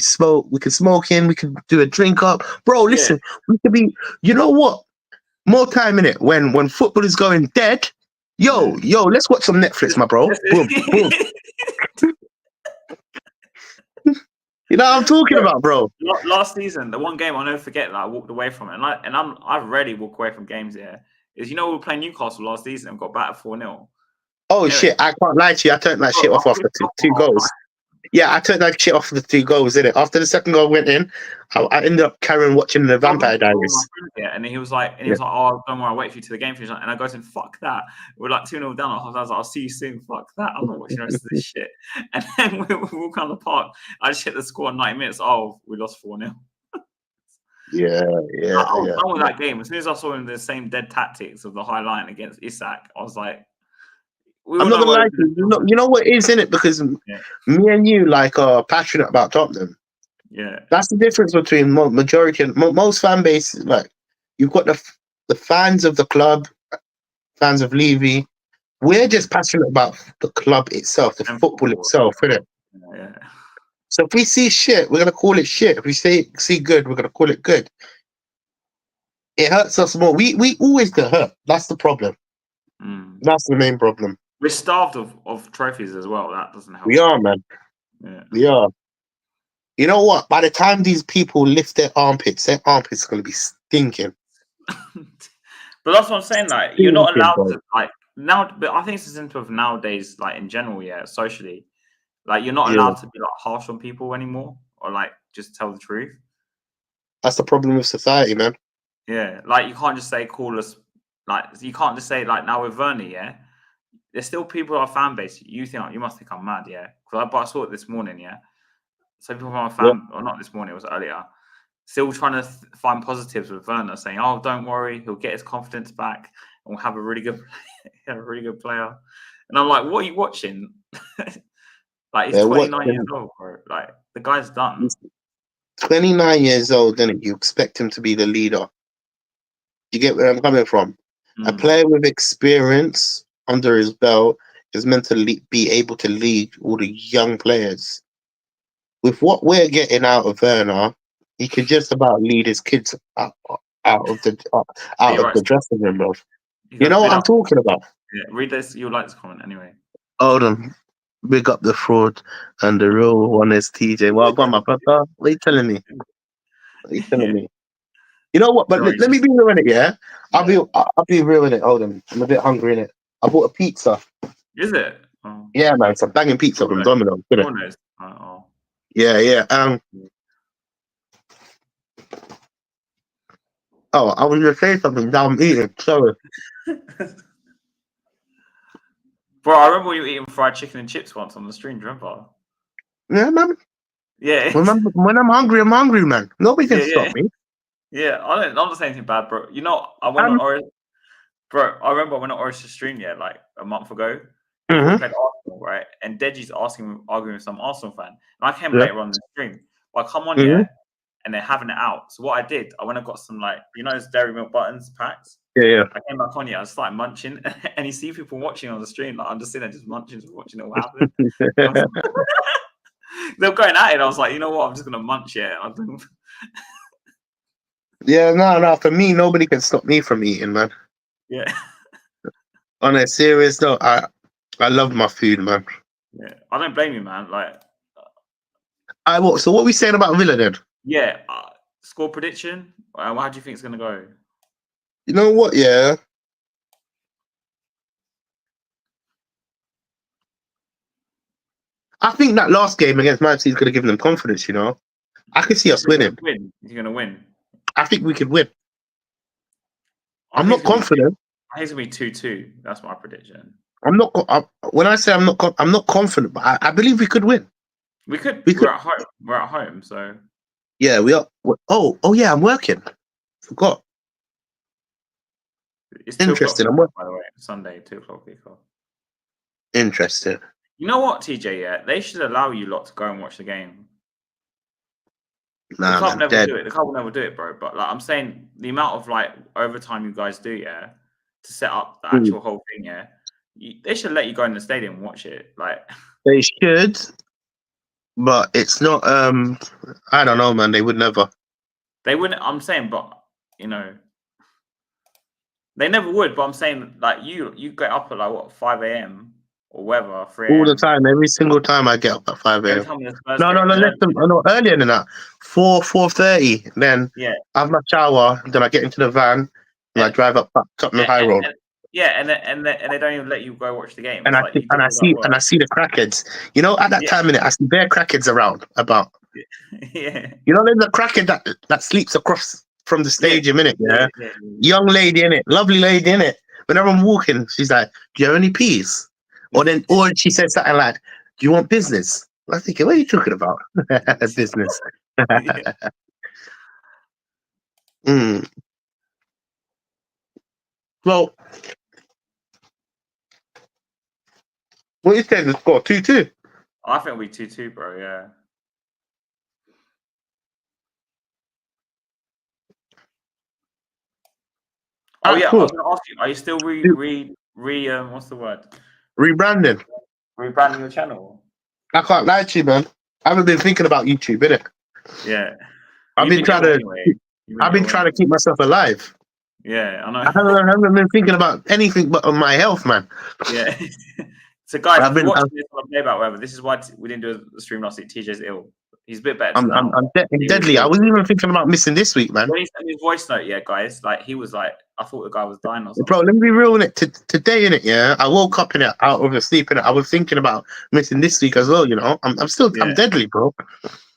[SPEAKER 2] we could smoke in, we could do a drink up. Bro, listen, we could be, you know what? More time in it when football is going dead. Yo, let's watch some Netflix, my bro. Boom, boom. You know what I'm talking about, bro?
[SPEAKER 1] Last season, the one game I'll never forget that I walked away from it, and I rarely walk away from games here. Is we were playing Newcastle last season and got battered 4-0.
[SPEAKER 2] Oh shit! I can't lie to you. I turned that shit off after two goals. Yeah, I turned that shit off for the 2 goals, innit? After the second goal went in, I ended up carrying watching the Vampire Diaries.
[SPEAKER 1] Yeah, and he was like, oh, don't worry, I'll wait for you to the game finish. And I go to him, fuck that. We're like 2-0 down. I was like, I'll see you soon. Fuck that. I'm not watching the rest of this shit. And then we walk around the park. I just hit the score in 90 minutes. Oh, we lost 4-0.
[SPEAKER 2] Yeah.
[SPEAKER 1] I was done with that game. As soon as I saw him the same dead tactics of the high line against Isak, I was like,
[SPEAKER 2] I'm not gonna lie to you. You know what is in it because me and you are passionate about Tottenham.
[SPEAKER 1] Yeah,
[SPEAKER 2] that's the difference between majority and most fan base. Like you've got the fans of the club, fans of Levy. We're just passionate about the club itself, the football itself, isn't it?
[SPEAKER 1] Yeah.
[SPEAKER 2] So if we see shit, we're gonna call it shit. If we see good, we're gonna call it good. It hurts us more. We always get hurt. That's the problem. That's the main problem.
[SPEAKER 1] We're starved of trophies as well. That doesn't help.
[SPEAKER 2] We are, man.
[SPEAKER 1] Yeah.
[SPEAKER 2] We are. You know what? By the time these people lift their armpits are going to be stinking.
[SPEAKER 1] But that's what I'm saying. Like, you're not allowed to now. But I think it's a symptom of nowadays, like in general, socially, like you're not allowed to be harsh on people anymore, or just tell the truth.
[SPEAKER 2] That's the problem with society, man.
[SPEAKER 1] Yeah, like you can't just say call us. Like you can't just say now with Vernie, there's still people on our fan base. You must think I'm mad, yeah? But I saw it this morning, yeah. So people from our fan, or not this morning, it was earlier. Still trying to find positives with Werner, saying, "Oh, don't worry, he'll get his confidence back, and we'll have a really good player." And I'm like, "What are you watching?" Like he's 29 years old, bro. Like the guy's done.
[SPEAKER 2] He's 29 years old, then you expect him to be the leader. You get where I'm coming from? A player with experience under his belt is meant to be able to lead all the young players. With what we're getting out of Werner, he could just about lead his kids out of the dressing room, bro. You know what I'm talking about?
[SPEAKER 1] Yeah, read this. You'll like this comment anyway.
[SPEAKER 2] Hold on. Big up the fraud and the real one is TJ. Well, go on, my brother. What are you telling me? What are you telling me? You know what? But let me be real in it, yeah? I'll be real in it. Hold on. I'm a bit hungry in it. I bought a pizza.
[SPEAKER 1] Is it? Oh.
[SPEAKER 2] Yeah, man. It's a banging pizza from Domino's.
[SPEAKER 1] Oh.
[SPEAKER 2] Yeah. Oh, I was gonna say something. Now I'm eating. Sorry.
[SPEAKER 1] Bro, I remember you eating fried chicken and chips once on the stream. Do you remember?
[SPEAKER 2] Yeah, man.
[SPEAKER 1] Yeah.
[SPEAKER 2] When I'm hungry, man. Nobody can stop me.
[SPEAKER 1] Yeah, I'm not saying anything bad, bro. You know, I went on Oris. Bro, I remember I went on Oris' stream, like a month ago. We played Arsenal, right? And Deji's arguing with some Arsenal fan. And I came later on the stream. But I come on, and they're having it out. So what I did, I went and got some, those Dairy Milk Buttons packs.
[SPEAKER 2] Yeah.
[SPEAKER 1] I came back on, I started munching. And you see people watching on the stream, I'm just sitting there just munching, just watching it all happen. They were going at it. I was like, you know what? I'm just going to munch it.
[SPEAKER 2] Yeah, no. For me, nobody can stop me from eating, man.
[SPEAKER 1] Yeah.
[SPEAKER 2] On a serious note, I love my food, man.
[SPEAKER 1] Yeah, I don't blame you, man.
[SPEAKER 2] So what are we saying about Villa then?
[SPEAKER 1] Yeah, score prediction. How do you think it's gonna go?
[SPEAKER 2] You know what? Yeah, I think that last game against Man City is gonna give them confidence. You know, I can see us winning.
[SPEAKER 1] You're gonna win.
[SPEAKER 2] I think we could win. I'm not confident.
[SPEAKER 1] I think it's gonna be 2-2. That's my prediction.
[SPEAKER 2] I'm not. When I say I'm not confident, but I believe we could win.
[SPEAKER 1] We could. We're at home. We're at home, so.
[SPEAKER 2] Yeah, we are. Oh yeah, I'm working. Forgot.
[SPEAKER 1] It's
[SPEAKER 2] interesting.
[SPEAKER 1] I'm working, by the way. Sunday, 2:00 kickoff.
[SPEAKER 2] Interesting.
[SPEAKER 1] You know what, TJ? Yeah, they should allow you lot to go and watch the game.
[SPEAKER 2] Nah,
[SPEAKER 1] the club never do it. The club will never do it, bro. But I'm saying the amount of overtime you guys do, to set up the actual whole thing, they should let you go in the stadium and watch it.
[SPEAKER 2] They should, but it's not. I don't know, man. They would never.
[SPEAKER 1] They wouldn't. I'm saying, but they never would. But I'm saying, you get up at 5 a.m. or whatever, 3 a.m.
[SPEAKER 2] All the time, every single time I get up at 5 a.m. No, earlier than that. 4:30. Then I have my shower. Then I get into the van and I drive up Tottenham High Road.
[SPEAKER 1] And they don't even let you go watch the game.
[SPEAKER 2] And I see the crackheads. You know, at that time in it, I see bare crackheads around about.
[SPEAKER 1] Yeah.
[SPEAKER 2] You know, there's a crackhead that sleeps across from the stadium in it. Yeah. Young lady in it, lovely lady in it. Whenever I'm walking, she's like, "Do you have any peas?" Or she said something like, "Do you want business?" I'm thinking, what are you talking about? Business. Well, what you saying? The score 2-2.
[SPEAKER 1] I think we 2-2, bro. Yeah. Oh yeah, cool. I was going to ask you: are you still what's the word?
[SPEAKER 2] Rebranding
[SPEAKER 1] your channel?
[SPEAKER 2] I can't lie to you, man. I haven't been thinking about YouTube, innit?
[SPEAKER 1] Yeah.
[SPEAKER 2] I've been trying to keep myself alive.
[SPEAKER 1] Yeah, I know.
[SPEAKER 2] I haven't been thinking about anything but on my health, man.
[SPEAKER 1] Yeah. So guys, if you're watching this on play about whatever, this is why we didn't do a stream last week. TJ's ill. He's a bit better.
[SPEAKER 2] I'm deadly. I wasn't even thinking about missing this week, man.
[SPEAKER 1] When he sent me his voice note, guys, he was like, I thought the guy was dying or something.
[SPEAKER 2] Bro, let me be real in it. Today in it, yeah, I woke up in it out of a sleep in it. I was thinking about missing this week as well. You know, I'm deadly, bro.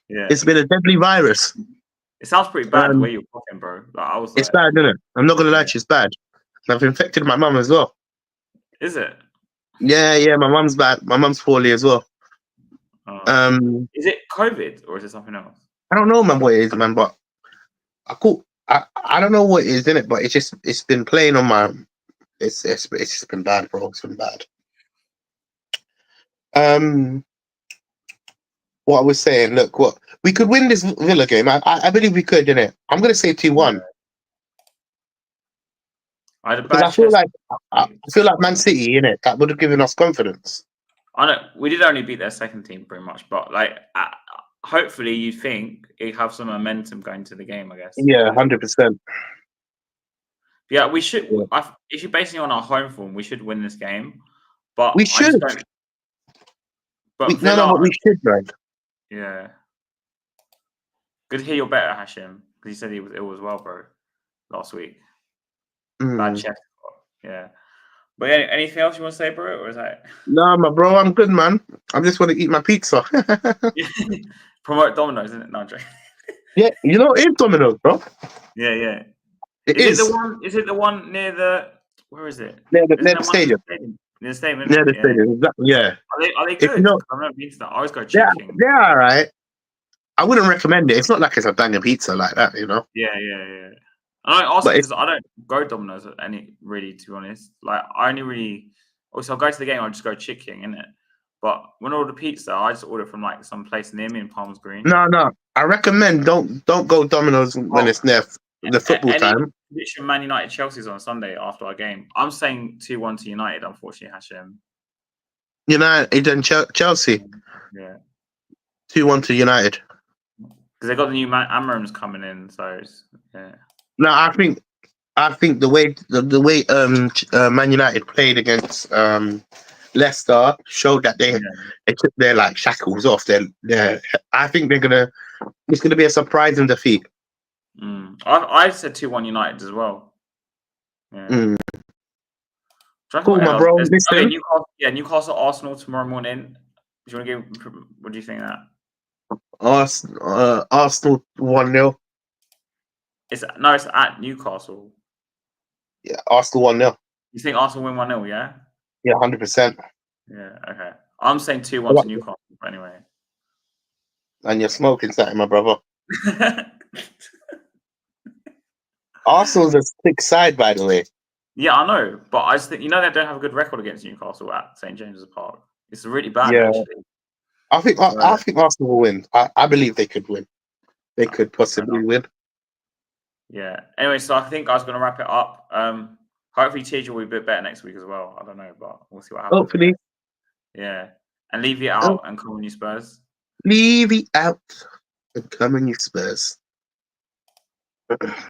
[SPEAKER 1] Yeah,
[SPEAKER 2] it's been a deadly virus.
[SPEAKER 1] It sounds pretty bad the way you're talking, bro.
[SPEAKER 2] It's bad, isn't it? I'm not gonna lie to you, it's bad. I've infected my mum as well.
[SPEAKER 1] Is it?
[SPEAKER 2] Yeah. My mum's bad. My mum's poorly as well.
[SPEAKER 1] Is it COVID or is it something else?
[SPEAKER 2] I don't know, man, what it is, man, but I don't know what it is in it, but it's been playing on my. It's just been bad, bro. It's been bad. What I was saying, look, what we could win this Villa game. I believe we could, innit? I'm gonna say 2-1. Because I feel like Man City, innit? That would have given us confidence.
[SPEAKER 1] I know we did only beat their second team pretty much, but like hopefully you think it have some momentum going to the game, I guess.
[SPEAKER 2] Yeah, 100%.
[SPEAKER 1] Yeah, we should. Yeah. If you're basing it on our home form, we should win this game. But
[SPEAKER 2] we should. But we should, right?
[SPEAKER 1] Yeah. Good to hear you're better, Hashim, because you said he was ill as well, bro, last week. Bad chest. Yeah. But anything else you want to say, bro? Or is that?
[SPEAKER 2] No, my bro, I'm good, man. I just want to eat my pizza.
[SPEAKER 1] Promote Domino's, isn't it? No,
[SPEAKER 2] yeah, you know, it's Domino's, bro.
[SPEAKER 1] Yeah.
[SPEAKER 2] Is
[SPEAKER 1] it the one near the? Where is it?
[SPEAKER 2] Near the stadium.
[SPEAKER 1] Near the stadium.
[SPEAKER 2] Near the stadium. Exactly. Yeah.
[SPEAKER 1] Are they good? I've never been to that. I always go chicken.
[SPEAKER 2] They're all right. I wouldn't recommend it. It's not like it's a banger pizza like that, you know.
[SPEAKER 1] Yeah. I don't go Domino's really, to be honest. Like I only really, also I'll go to the game. I'll just go chicken, innit? But when I order pizza, I just order from like some place near me in Palms Green.
[SPEAKER 2] No. I recommend don't go Domino's when it's near the football time.
[SPEAKER 1] Literally, Man United Chelsea's on Sunday after our game. I'm saying 2-1 to United. Unfortunately, Hashim.
[SPEAKER 2] United and Chelsea.
[SPEAKER 1] Yeah.
[SPEAKER 2] 2-1 to United.
[SPEAKER 1] Because they got the new Amrams coming in, so yeah. No,
[SPEAKER 2] I think the way Man United played against Leicester showed that they took their like shackles off. I think it's gonna be a surprising defeat.
[SPEAKER 1] I said 2-1 United as well. Yeah.
[SPEAKER 2] Cool, my bro.
[SPEAKER 1] Okay, Newcastle Arsenal tomorrow morning. Do you want to give? What do you think of that?
[SPEAKER 2] Arsenal 1-0.
[SPEAKER 1] It's at Newcastle.
[SPEAKER 2] Yeah, Arsenal 1-0.
[SPEAKER 1] You think Arsenal win 1-0? Yeah.
[SPEAKER 2] Yeah, 100%.
[SPEAKER 1] Yeah. Okay. I'm saying 2-1 to Newcastle. Anyway.
[SPEAKER 2] And you're smoking something, my brother. Arsenal's a thick side, by the way.
[SPEAKER 1] Yeah, I know, but I just think they don't have a good record against Newcastle at St James's Park. It's really bad.
[SPEAKER 2] Yeah.
[SPEAKER 1] Actually.
[SPEAKER 2] I think Arsenal will win. I believe they could win. They could possibly win.
[SPEAKER 1] Yeah. Anyway, so I think I was going to wrap it up. Hopefully, TJ will be a bit better next week as well. I don't know, but we'll see what happens.
[SPEAKER 2] Hopefully.
[SPEAKER 1] Yeah. And leave it out and come on, you Spurs.
[SPEAKER 2] Leave it out and come on, you Spurs.